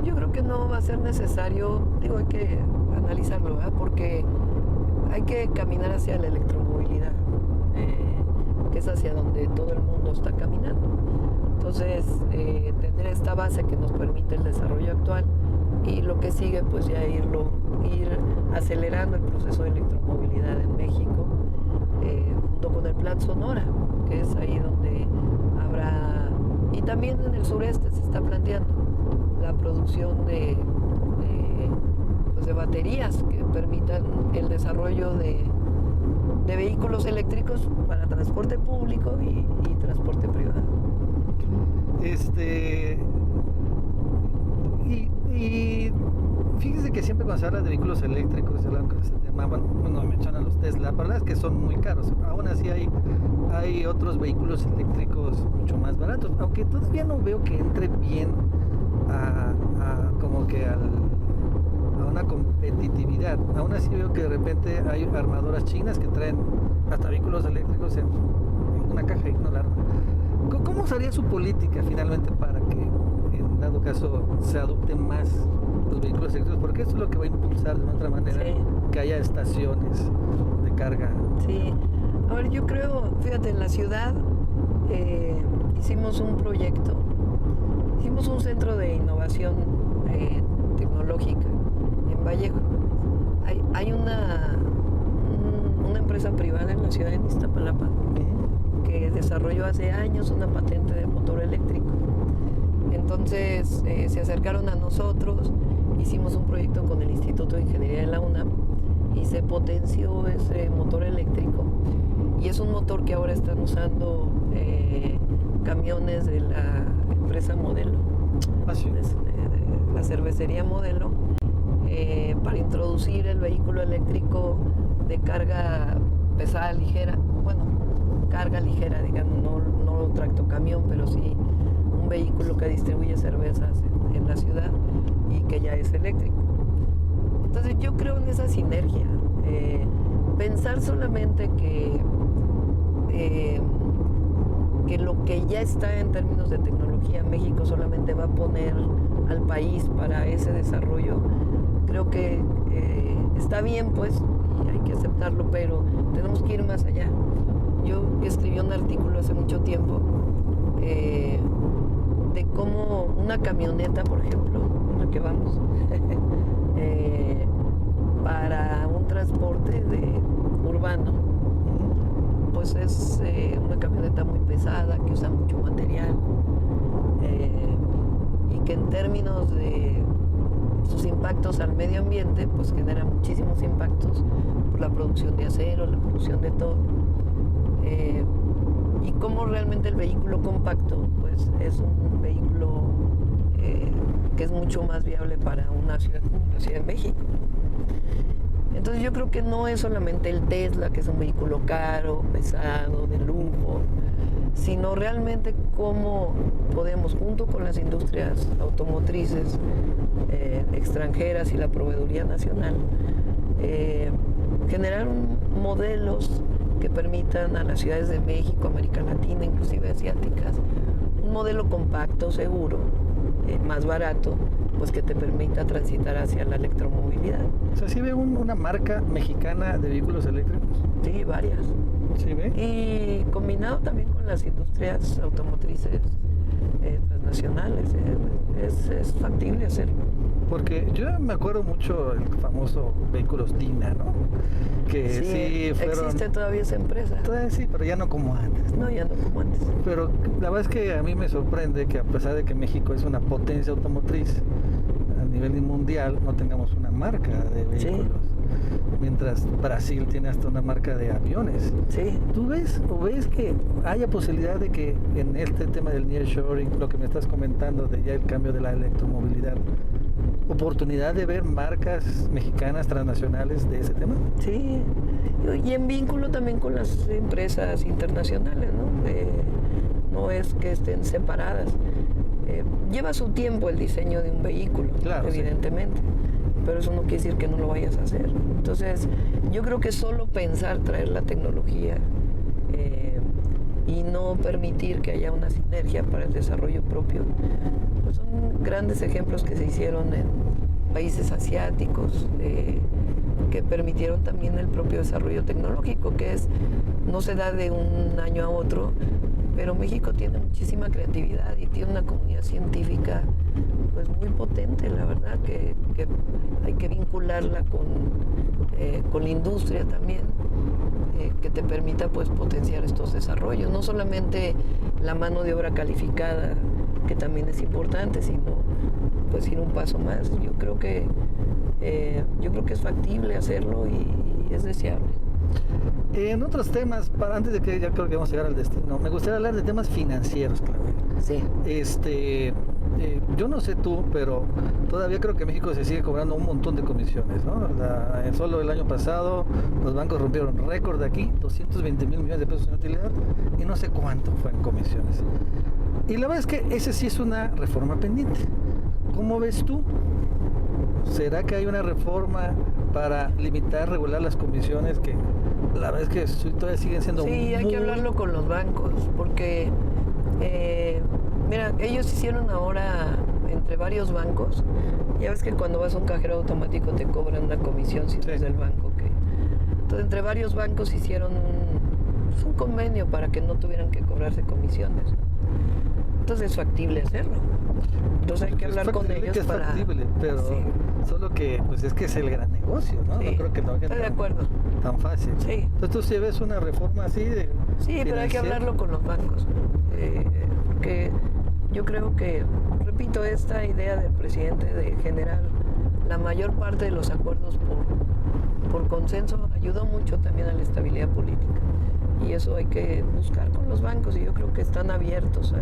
Speaker 3: Yo creo que no va a ser necesario, hay que analizarlo, ¿verdad? Porque hay que caminar hacia la electromovilidad, que es hacia donde todo el mundo está caminando. Entonces, tener esta base que nos permite el desarrollo actual, y lo que sigue pues ya ir acelerando el proceso de electromovilidad en México, junto con el Plan Sonora, que es ahí donde habrá, y también en el sureste se está planteando la producción de baterías que permitan el desarrollo de vehículos eléctricos para transporte público y transporte privado.
Speaker 2: Y fíjese que siempre cuando se habla de vehículos eléctricos, se habla de ese tema, bueno, mencionan los Tesla, pero la verdad es que son muy caros. Aún así hay otros vehículos eléctricos mucho más baratos, aunque todavía no veo que entre bien a una competitividad. Aún así veo que de repente hay armadoras chinas que traen hasta vehículos eléctricos en una caja y no la arma. ¿Cómo sería su política finalmente para que en dado caso se adopten más los vehículos eléctricos? Porque eso es lo que va a impulsar de una otra manera,
Speaker 3: sí,
Speaker 2: que haya estaciones de carga.
Speaker 3: Sí, a ver, yo creo, fíjate, en la ciudad hicimos un proyecto, hicimos un centro de innovación tecnológica en Vallejo. Hay una empresa privada en la ciudad de Iztapalapa que desarrolló hace años una patente de motor eléctrico. Entonces se acercaron a nosotros, hicimos un proyecto con el Instituto de Ingeniería de la UNAM y se potenció ese motor eléctrico, y es un motor que ahora están usando camiones de la empresa Modelo, de la cervecería Modelo, para introducir el vehículo eléctrico de carga pesada ligera, carga ligera, digamos, no tractocamión, pero sí un vehículo que distribuye cervezas en la ciudad y que ya es eléctrico. Entonces yo creo en esa sinergia. Pensar solamente que lo que ya está en términos de tecnología, México solamente va a poner al país para ese desarrollo, creo que está bien, pues, y hay que aceptarlo, pero tenemos que ir más allá. Yo escribí un artículo hace mucho tiempo de cómo una camioneta, por ejemplo, una porque vamos, para un transporte urbano. Pues es una camioneta muy pesada, que usa mucho material, y que en términos de sus impactos al medio ambiente, pues genera muchísimos impactos por la producción de acero, la producción de todo. Y cómo realmente el vehículo compacto, pues es un vehículo que es mucho más viable para una ciudad como la Ciudad de México. Entonces yo creo que no es solamente el Tesla, que es un vehículo caro, pesado, de lujo, sino realmente cómo podemos, junto con las industrias automotrices extranjeras y la proveeduría nacional, generar modelos que permitan a las ciudades de México, América Latina, inclusive asiáticas, un modelo compacto, seguro, más barato, pues que te permita transitar hacia la electromovilidad.
Speaker 2: O sea, ¿sí ve una marca mexicana de vehículos eléctricos?
Speaker 3: Sí, varias.
Speaker 2: ¿Sí ve?
Speaker 3: Y combinado también con las industrias automotrices transnacionales, es factible hacerlo.
Speaker 2: Porque yo me acuerdo mucho el famoso vehículos Dina, ¿no? Que sí fueron...
Speaker 3: Existe todavía esa empresa.
Speaker 2: Todavía sí, pero ya no como antes, ¿no?
Speaker 3: No, ya no como antes.
Speaker 2: Pero la verdad es que a mí me sorprende que a pesar de que México es una potencia automotriz a nivel mundial, no tengamos una marca de vehículos. Sí. Mientras Brasil tiene hasta una marca de aviones.
Speaker 3: Sí.
Speaker 2: ¿Tú ves que haya posibilidad de que en este tema del nearshoring, lo que me estás comentando de ya el cambio de la electromovilidad, oportunidad de ver marcas mexicanas transnacionales de ese tema?
Speaker 3: Sí, y en vínculo también con las empresas internacionales, ¿no? No es que estén separadas. Lleva su tiempo el diseño de un vehículo, claro, evidentemente, sí. Pero eso no quiere decir que no lo vayas a hacer. Entonces, yo creo que solo pensar traer la tecnología y no permitir que haya una sinergia para el desarrollo propio, pues son grandes ejemplos que se hicieron en países asiáticos, que permitieron también el propio desarrollo tecnológico, que no se da de un año a otro, pero México tiene muchísima creatividad y tiene una comunidad científica pues muy potente, la verdad, que hay que vincularla con la industria también, que te permita pues potenciar estos desarrollos, no solamente la mano de obra calificada, que también es importante, sino pues ir un paso más. Yo creo que es factible hacerlo y es deseable.
Speaker 2: En otros temas, antes de que ya creo que vamos a llegar al destino, me gustaría hablar de temas financieros, Claudia.
Speaker 3: Sí.
Speaker 2: Yo no sé tú, pero todavía creo que México se sigue cobrando un montón de comisiones, ¿no? Solo el año pasado los bancos rompieron récord aquí, 220 mil millones de pesos en utilidad, y no sé cuánto fue en comisiones. Y la verdad es que esa sí es una reforma pendiente. ¿Cómo ves tú? ¿Será que hay una reforma para limitar, regular las comisiones que la verdad es que todavía siguen siendo
Speaker 3: Sí, hay que hablarlo con los bancos, porque mira, ellos hicieron ahora entre varios bancos, ya ves que cuando vas a un cajero automático te cobran una comisión si no es del banco. Entonces entre varios bancos hicieron un convenio para que no tuvieran que cobrarse comisiones. Entonces es factible hacerlo. Entonces hay que hablar con ellos
Speaker 2: es
Speaker 3: para...
Speaker 2: factible, pero sí. Solo que pues es que es el gran negocio, ¿no?
Speaker 3: Sí.
Speaker 2: No creo que no
Speaker 3: estoy de acuerdo.
Speaker 2: Tan fácil.
Speaker 3: Sí.
Speaker 2: Entonces tú sí ves una reforma así de...
Speaker 3: Sí, pero hay que hablarlo con los bancos. Porque yo creo que, repito, esta idea del presidente de generar la mayor parte de los acuerdos por consenso ayudó mucho también a la estabilidad política. Y eso hay que buscar con los bancos, y yo creo que están abiertos a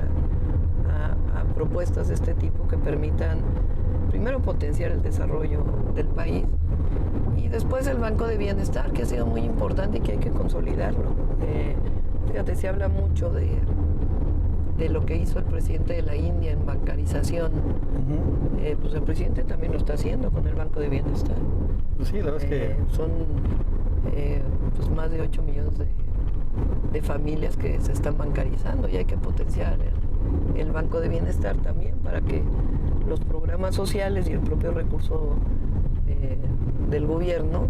Speaker 3: propuestas de este tipo que permitan primero potenciar el desarrollo del país y después el Banco de Bienestar, que ha sido muy importante y que hay que consolidarlo. Fíjate, se habla mucho de lo que hizo el presidente de la India en bancarización. Pues el presidente también lo está haciendo con el Banco de Bienestar.
Speaker 2: Sí, la verdad es que...
Speaker 3: Son pues más de 8 millones de familias que se están bancarizando, y hay que potenciar el Banco de Bienestar también para que los programas sociales y el propio recurso del gobierno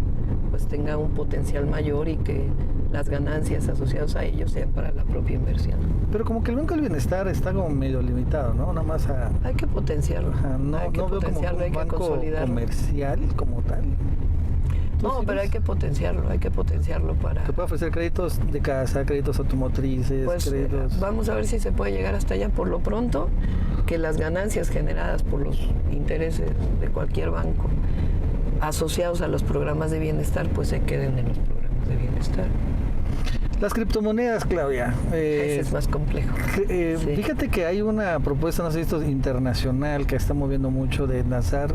Speaker 3: pues tenga un potencial mayor y que las ganancias asociadas a ellos sean para la propia inversión.
Speaker 2: Pero como que el Banco del Bienestar está como medio limitado, ¿no? Nada más a...
Speaker 3: Hay que potenciarlo.
Speaker 2: No,
Speaker 3: hay que
Speaker 2: no veo como
Speaker 3: potenciarlo, hay
Speaker 2: un
Speaker 3: que
Speaker 2: banco
Speaker 3: consolidarlo.
Speaker 2: comercial como tal.
Speaker 3: No, pero hay que potenciarlo para...
Speaker 2: Que puede ofrecer créditos de casa, créditos automotrices,
Speaker 3: pues,
Speaker 2: créditos...
Speaker 3: Vamos a ver si se puede llegar hasta allá. Por lo pronto, que las ganancias generadas por los intereses de cualquier banco asociados a los programas de bienestar, pues se queden en los programas de bienestar.
Speaker 2: Las criptomonedas, Claudia.
Speaker 3: Ese es más complejo.
Speaker 2: Sí. Fíjate que hay una propuesta, no sé, esto internacional que está moviendo mucho de lanzar,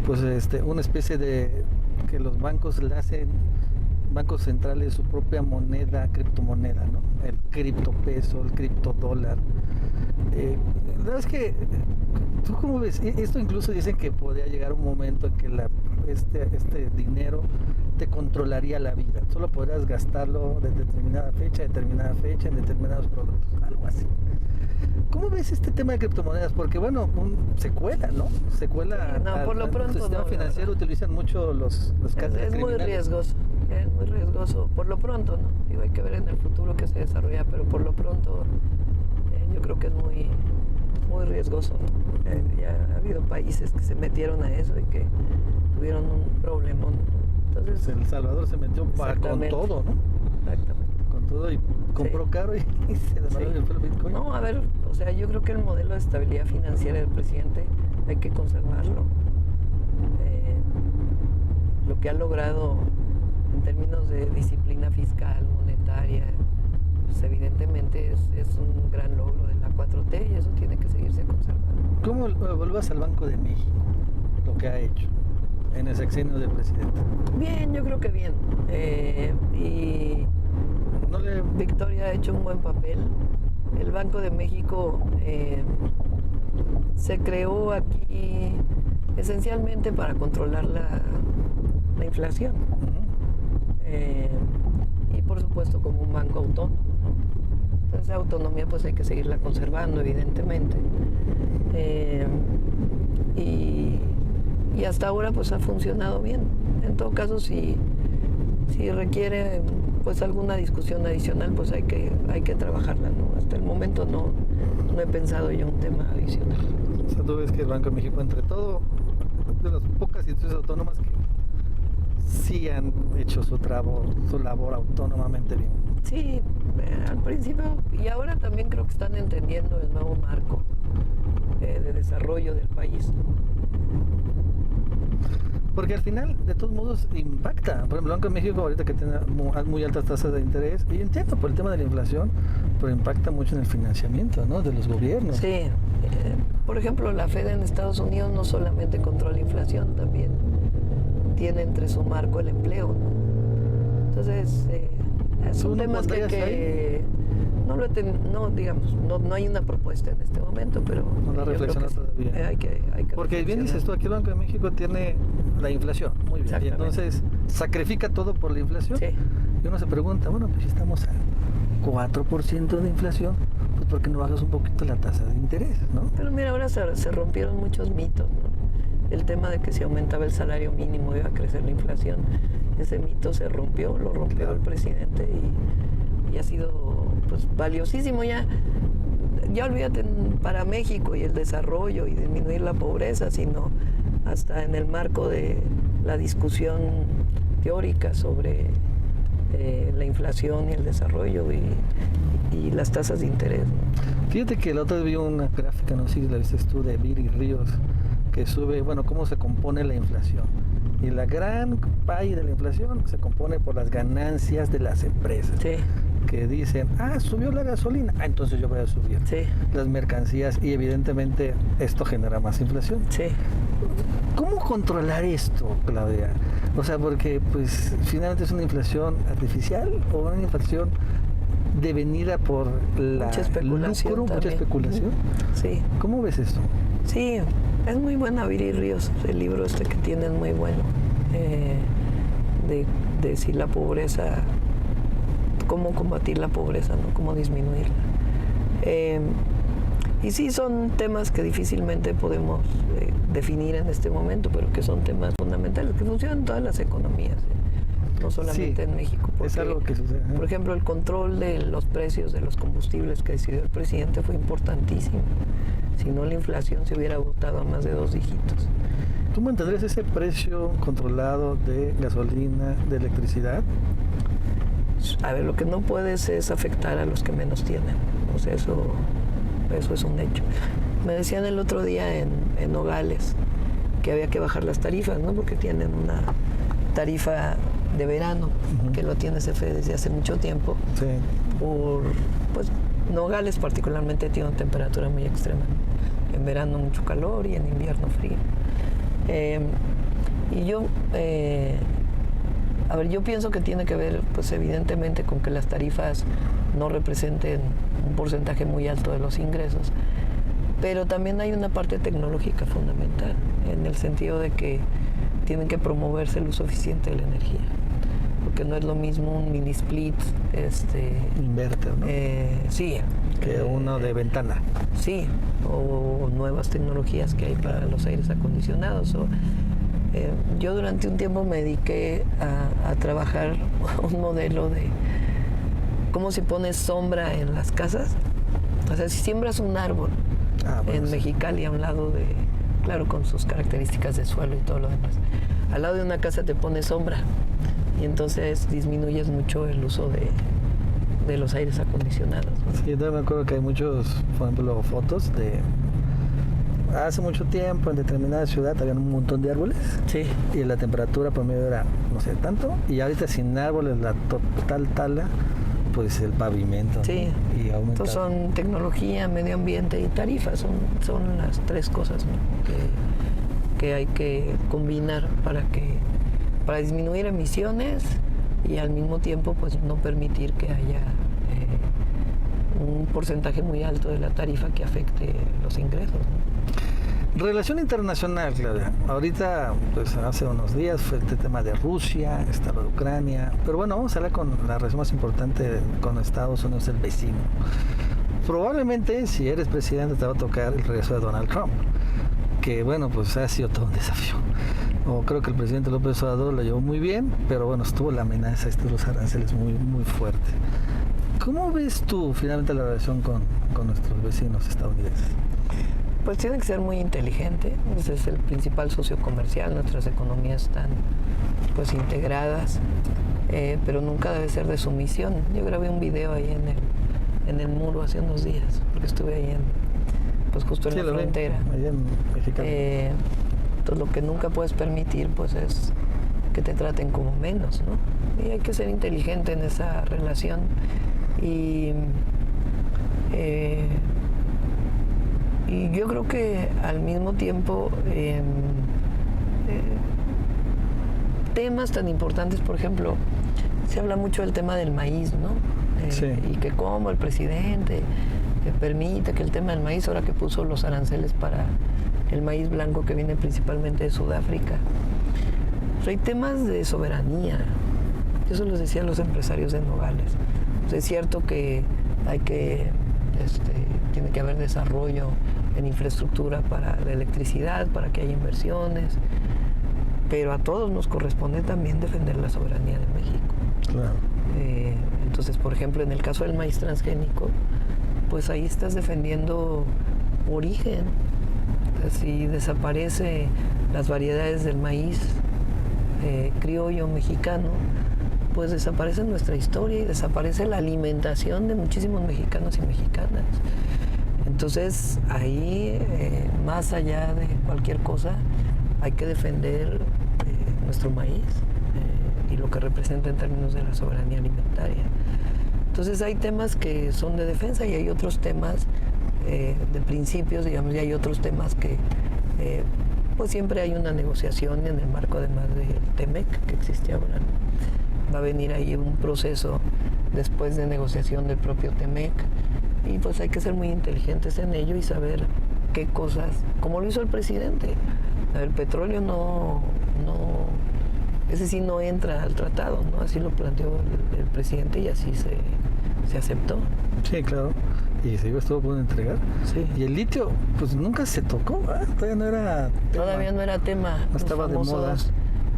Speaker 2: pues, una especie de que los bancos le hacen, bancos centrales, su propia moneda, criptomoneda, ¿no? El criptopeso, el criptodólar. La verdad es que, ¿tú cómo ves? Esto incluso dicen que podría llegar un momento en que este dinero te controlaría la vida. Solo podrás gastarlo de determinada fecha, en determinados productos, algo así. ¿Cómo ves este tema de criptomonedas? Porque bueno, se cuela, ¿no? Se cuela.
Speaker 3: No, por lo pronto
Speaker 2: el sistema financiero utilizan mucho los cárteles
Speaker 3: criminales. Es muy riesgoso, por lo pronto, ¿no? Digo, hay que ver en el futuro que se desarrolla, pero por lo pronto yo creo que es muy, muy riesgoso, ¿no? Ya ha habido países que se metieron a eso y que tuvieron un problemón, ¿no? Entonces,
Speaker 2: El Salvador se metió con todo, ¿no?
Speaker 3: Exactamente.
Speaker 2: Con todo y compró caro y se devaluó el Bitcoin.
Speaker 3: No, a ver, o sea, yo creo que el modelo de estabilidad financiera del presidente hay que conservarlo. Lo que ha logrado en términos de disciplina fiscal, monetaria, pues evidentemente es un gran logro de la 4T y eso tiene que seguirse conservando.
Speaker 2: ¿Cómo evalúas al Banco de México, lo que ha hecho en el sexenio del presidente?
Speaker 3: Bien, yo creo que bien. Victoria ha hecho un buen papel. El Banco de México se creó aquí esencialmente para controlar la inflación. Y por supuesto como un banco autónomo, ¿no? Entonces la autonomía pues hay que seguirla conservando, evidentemente. Y hasta ahora pues ha funcionado bien. En todo caso, si requiere pues alguna discusión adicional, pues hay que trabajarla, ¿no? Hasta el momento no he pensado yo un tema adicional.
Speaker 2: O sea, tú ves que el Banco de México, entre todo, de las pocas instituciones autónomas que sí han hecho su labor autónomamente bien.
Speaker 3: Sí, al principio, y ahora también creo que están entendiendo el nuevo marco de desarrollo del país.
Speaker 2: Porque al final, de todos modos, impacta. Por ejemplo, el Banco de México ahorita que tiene muy altas tasas de interés, y entiendo por el tema de la inflación, pero impacta mucho en el financiamiento, ¿no?, de los gobiernos.
Speaker 3: Sí. Por ejemplo, la Fed en Estados Unidos no solamente controla la inflación, también tiene entre su marco el empleo, ¿no? Entonces, son temas que no hay una propuesta en este momento, pero
Speaker 2: no la reflexiona todavía.
Speaker 3: Hay que
Speaker 2: porque bien dices tú, aquí el Banco de México tiene la inflación, muy bien, y entonces sacrifica todo por la inflación.
Speaker 3: Sí.
Speaker 2: Y uno se pregunta, bueno, pues si estamos a 4% de inflación, pues ¿por qué no bajas un poquito la tasa de interés, no?
Speaker 3: Pero mira, ahora se rompieron muchos mitos, ¿no? El tema de que si aumentaba el salario mínimo iba a crecer la inflación, ese mito se rompió, lo rompió el presidente y ha sido pues valiosísimo. Ya olvídate para México y el desarrollo y disminuir la pobreza, sino hasta en el marco de la discusión teórica sobre la inflación y el desarrollo y las tasas de interés, ¿no?
Speaker 2: Fíjate que la otra vez vi una gráfica, no sé si la viste tú, de Viri Ríos, que sube, bueno, cómo se compone la inflación. Y la gran pay de la inflación se compone por las ganancias de las empresas.
Speaker 3: Sí.
Speaker 2: Que dicen, subió la gasolina, entonces yo voy a subir las mercancías, y evidentemente esto genera más inflación.
Speaker 3: Sí.
Speaker 2: ¿Cómo controlar esto, Claudia? O sea, porque pues finalmente es una inflación artificial o una inflación devenida por la
Speaker 3: mucha especulación.
Speaker 2: Mucha especulación.
Speaker 3: Sí.
Speaker 2: ¿Cómo ves esto?
Speaker 3: Sí, es muy buena Viri Ríos, el libro que tiene es muy bueno, de si la pobreza, cómo combatir la pobreza, ¿no? Cómo disminuirla. Y sí, son temas que difícilmente podemos definir en este momento, pero que son temas fundamentales, que funcionan en todas las economías, no solamente en México. Porque,
Speaker 2: es algo que sucede.
Speaker 3: Por ejemplo, el control de los precios de los combustibles que decidió el presidente fue importantísimo. Si no, la inflación se hubiera agotado a más de 2 dígitos.
Speaker 2: ¿Tú mantendrías ese precio controlado de gasolina, de electricidad?
Speaker 3: A ver, lo que no puedes es afectar a los que menos tienen. O sea, eso es un hecho. Me decían el otro día en Nogales que había que bajar las tarifas, ¿no? Porque tienen una tarifa de verano, que lo tiene CFE desde hace mucho tiempo.
Speaker 2: Sí.
Speaker 3: Pues Nogales particularmente tiene una temperatura muy extrema. En verano mucho calor y en invierno frío. Y yo, yo pienso que tiene que ver, pues evidentemente, con que las tarifas no representen un porcentaje muy alto de los ingresos, pero también hay una parte tecnológica fundamental, en el sentido de que tienen que promoverse el uso eficiente de la energía, porque no es lo mismo un mini split,
Speaker 2: inverter, ¿no?
Speaker 3: Sí.
Speaker 2: Que uno de ventana.
Speaker 3: Sí, o nuevas tecnologías que hay para los aires acondicionados. Yo durante un tiempo me dediqué a trabajar un modelo de cómo si pones sombra en las casas. O sea, si siembras un árbol en Mexicali a un lado de, claro, con sus características de suelo y todo lo demás, al lado de una casa te pones sombra y entonces disminuyes mucho el uso de los aires acondicionados, ¿no?
Speaker 2: Sí, yo me acuerdo que hay muchos, por ejemplo, fotos de hace mucho tiempo en determinada ciudad había un montón de árboles.
Speaker 3: Sí.
Speaker 2: Y la temperatura promedio era no sé tanto, y ahorita sin árboles la total tala, pues el pavimento.
Speaker 3: Sí.
Speaker 2: ¿No? Y aumenta.
Speaker 3: Entonces son tecnología, medio ambiente y tarifas, son las tres cosas, ¿no? que hay que combinar para disminuir emisiones y al mismo tiempo pues no permitir que haya un porcentaje muy alto de la tarifa que afecte los ingresos, ¿no?
Speaker 2: Relación internacional, Claudia. Ahorita, pues hace unos días fue el tema de Rusia, está lo de Ucrania, pero bueno, vamos a hablar con la relación más importante con Estados Unidos, el vecino. Probablemente, si eres presidente, te va a tocar el regreso de Donald Trump, que bueno, pues ha sido todo un desafío. Creo que el presidente López Obrador lo llevó muy bien, pero bueno, estuvo la amenaza de los aranceles muy, muy fuerte. ¿Cómo ves tú finalmente la relación con nuestros vecinos estadounidenses?
Speaker 3: Pues tiene que ser muy inteligente. Ese es el principal socio comercial. Nuestras economías están pues integradas, pero nunca debe ser de sumisión. Yo grabé un video ahí en el muro hace unos días, porque estuve ahí justo en la frontera.
Speaker 2: Allá en Mexicali.
Speaker 3: Entonces lo que nunca puedes permitir pues es que te traten como menos, ¿no? Y hay que ser inteligente en esa relación. Y yo creo que al mismo tiempo temas tan importantes, por ejemplo, se habla mucho del tema del maíz, ¿no?
Speaker 2: Sí.
Speaker 3: Y que como el presidente que permite que el tema del maíz, ahora que puso los aranceles para el maíz blanco que viene principalmente de Sudáfrica, pues hay temas de soberanía. Eso los decía los empresarios de Nogales. Pues es cierto que tiene que haber desarrollo en infraestructura para la electricidad, para que haya inversiones, pero a todos nos corresponde también defender la soberanía de México.
Speaker 2: Claro.
Speaker 3: Entonces, por ejemplo, en el caso del maíz transgénico, pues ahí estás defendiendo origen. Si desaparece las variedades del maíz criollo mexicano, pues desaparece nuestra historia y desaparece la alimentación de muchísimos mexicanos y mexicanas. Entonces, ahí, más allá de cualquier cosa, hay que defender nuestro maíz y lo que representa en términos de la soberanía alimentaria. Entonces, hay temas que son de defensa y hay otros temas de principios, digamos, y hay otros temas que pues siempre hay una negociación en el marco además del TEMEC que existe ahora, ¿no? Va a venir ahí un proceso después de negociación del propio TEMEC y pues hay que ser muy inteligentes en ello y saber qué cosas, como lo hizo el presidente. El petróleo ese sí no entra al tratado, ¿no? Así lo planteó el presidente y así se aceptó.
Speaker 2: Sí, claro. y se estuvo por entregar.
Speaker 3: Sí.
Speaker 2: Y el litio, pues nunca se tocó, ¿eh?
Speaker 3: Todavía no era tema.
Speaker 2: No estaba de moda.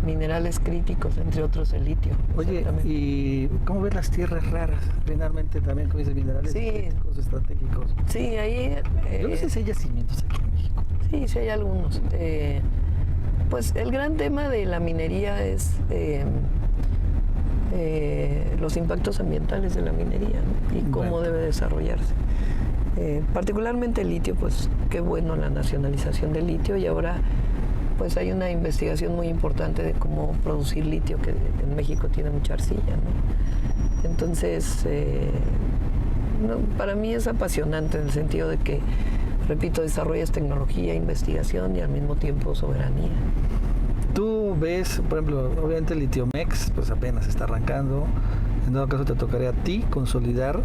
Speaker 3: Minerales críticos, entre otros el litio.
Speaker 2: Oye, ¿y cómo ves las tierras raras? Finalmente también, como dices, minerales críticos, estratégicos.
Speaker 3: Sí, ahí...
Speaker 2: Yo no sé si hay yacimientos aquí en México.
Speaker 3: Sí, sí hay algunos. Pues el gran tema de la minería es los impactos ambientales de la minería, ¿no? Y cómo debe desarrollarse. Particularmente el litio, pues qué bueno la nacionalización del litio, y ahora pues hay una investigación muy importante de cómo producir litio, que en México tiene mucha arcilla, ¿no? Entonces, para mí es apasionante en el sentido de que, repito, desarrollas tecnología, investigación y al mismo tiempo soberanía.
Speaker 2: Tú ves, por ejemplo, obviamente el Litiomex pues apenas está arrancando. En todo caso te tocaría a ti consolidar.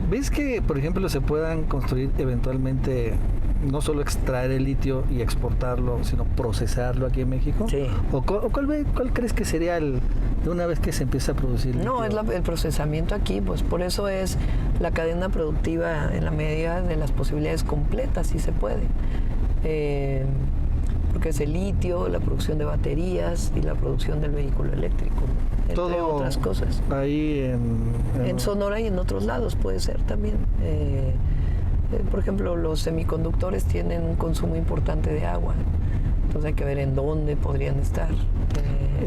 Speaker 2: ¿Ves que, por ejemplo, se puedan construir eventualmente, no solo extraer el litio y exportarlo, sino procesarlo aquí en México?
Speaker 3: Sí.
Speaker 2: ¿O cuál crees que sería de una vez que se empieza a producir litio?
Speaker 3: No, es el procesamiento aquí, pues por eso es la cadena productiva en la medida de las posibilidades completas, si se puede. Porque es el litio, la producción de baterías y la producción del vehículo eléctrico, entre
Speaker 2: todo
Speaker 3: otras cosas.
Speaker 2: Ahí
Speaker 3: en Sonora y en otros lados puede ser también. Por ejemplo, los semiconductores tienen un consumo importante de agua, entonces hay que ver en dónde podrían estar.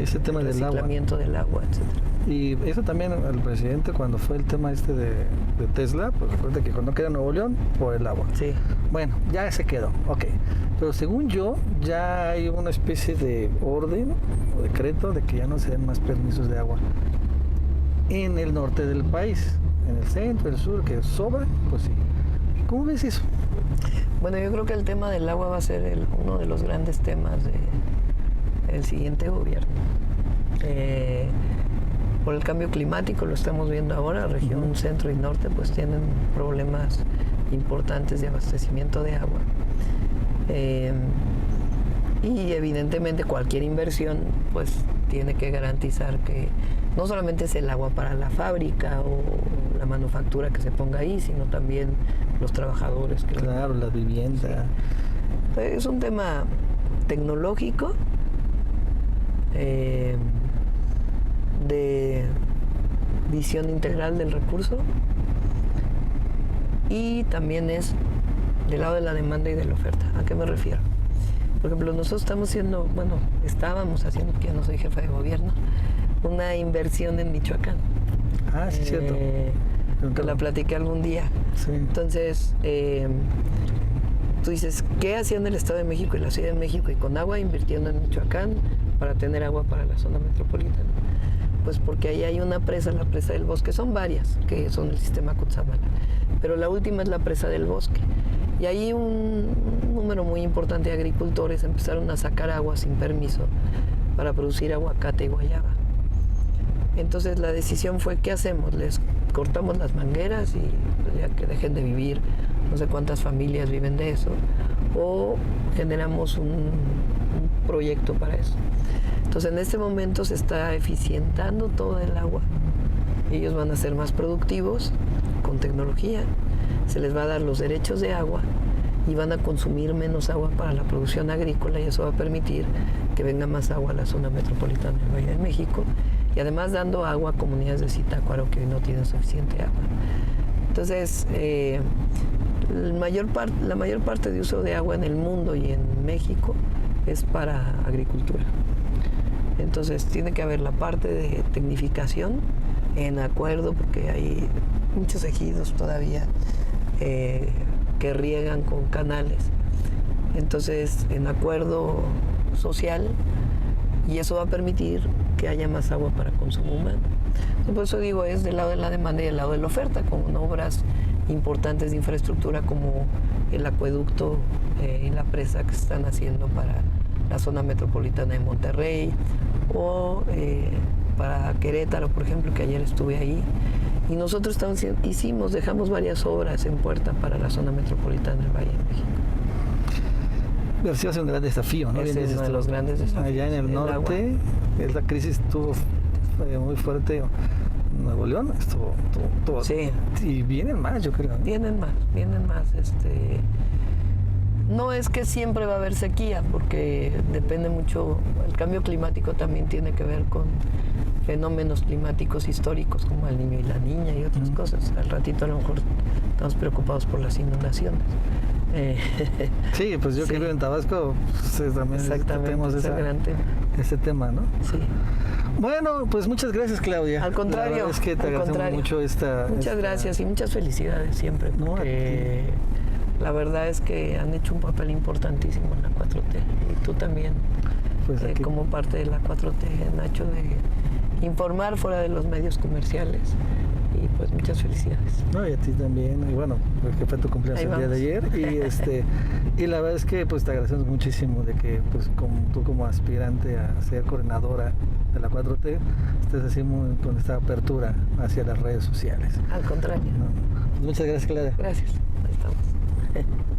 Speaker 2: Ese tema del agua.
Speaker 3: Reciclamiento del agua, etcétera.
Speaker 2: Y eso también el presidente, cuando fue el tema de Tesla, pues recuerda que cuando quería Nuevo León, por el agua.
Speaker 3: Sí.
Speaker 2: Bueno, ya se quedó, ok. Pero según yo, ya hay una especie de orden o decreto de que ya no se den más permisos de agua en el norte del país. En el centro, el sur, que sobra, pues sí. ¿Cómo ves eso?
Speaker 3: Bueno, yo creo que el tema del agua va a ser uno de los grandes temas del siguiente gobierno. Por el cambio climático, lo estamos viendo ahora, región centro y norte pues tienen problemas importantes de abastecimiento de agua. Y evidentemente cualquier inversión pues tiene que garantizar que no solamente es el agua para la fábrica o la manufactura que se ponga ahí, sino también los trabajadores.
Speaker 2: Claro, la vivienda.
Speaker 3: Sí. Es un tema tecnológico, de visión integral del recurso, y también es del lado de la demanda y de la oferta. ¿A qué me refiero? Por ejemplo, nosotros estábamos haciendo, porque yo no soy jefa de gobierno, una inversión en Michoacán.
Speaker 2: Ah, sí, cierto.
Speaker 3: Que la platiqué algún día.
Speaker 2: Sí.
Speaker 3: Entonces, tú dices, ¿qué hacían el Estado de México y la Ciudad de México y con agua invirtiendo en Michoacán para tener agua para la zona metropolitana? Pues porque ahí hay una presa, la presa del Bosque, son varias, que son el sistema Cutzamala, pero la última es la presa del Bosque. Y ahí un número muy importante de agricultores empezaron a sacar agua sin permiso para producir aguacate y guayaba. Entonces la decisión fue, ¿qué hacemos? Les cortamos las mangueras y pues, ya que dejen de vivir, no sé cuántas familias viven de eso, o generamos un proyecto para eso. Entonces en este momento se está eficientando todo el agua. Ellos van a ser más productivos con tecnología, se les va a dar los derechos de agua y van a consumir menos agua para la producción agrícola, y eso va a permitir que venga más agua a la zona metropolitana del Valle de México, y además dando agua a comunidades de Zitácuaro que hoy no tienen suficiente agua. Entonces, la mayor parte de uso de agua en el mundo y en México es para agricultura. Entonces tiene que haber la parte de tecnificación en acuerdo, porque hay muchos ejidos todavía que riegan con canales. Entonces, en acuerdo social, y eso va a permitir que haya más agua para consumo humano. Por eso digo, es del lado de la demanda y del lado de la oferta, con obras importantes de infraestructura como el acueducto y la presa que se están haciendo para la zona metropolitana de Monterrey, o para Querétaro, por ejemplo, que ayer estuve ahí. Y nosotros dejamos varias obras en puerta para la zona metropolitana del Valle de México.
Speaker 2: Pero sí va a ser un gran desafío, ¿no?
Speaker 3: Ese es uno de los grandes desafíos.
Speaker 2: Allá en el norte, la crisis estuvo muy fuerte, Nuevo León estuvo
Speaker 3: Sí.
Speaker 2: Y vienen más, yo creo, ¿no?
Speaker 3: Vienen más. No es que siempre va a haber sequía, porque depende mucho, el cambio climático también tiene que ver con fenómenos climáticos históricos como el Niño y la Niña y otras cosas. Al ratito a lo mejor estamos preocupados por las inundaciones.
Speaker 2: Sí, pues yo que vivo en Tabasco, pues, también tenemos ese tema, ¿no?
Speaker 3: Sí.
Speaker 2: Bueno, pues muchas gracias, Claudia.
Speaker 3: Al contrario.
Speaker 2: La verdad es que te agradecemos mucho
Speaker 3: Muchas gracias y muchas felicidades siempre, porque la verdad es que han hecho un papel importantísimo en la 4T. Y tú también,
Speaker 2: pues aquí,
Speaker 3: como parte de la 4T, Nacho, de informar fuera de los medios comerciales. Y pues muchas felicidades.
Speaker 2: no, y a ti también, y bueno, porque fue tu cumpleaños el día de ayer, y la verdad es que pues te agradecemos muchísimo de que pues tú como aspirante a ser coordinadora de la 4T estés así con esta apertura hacia las redes sociales.
Speaker 3: Al contrario.
Speaker 2: ¿No? Pues muchas gracias, Clara.
Speaker 3: Gracias. Ahí estamos.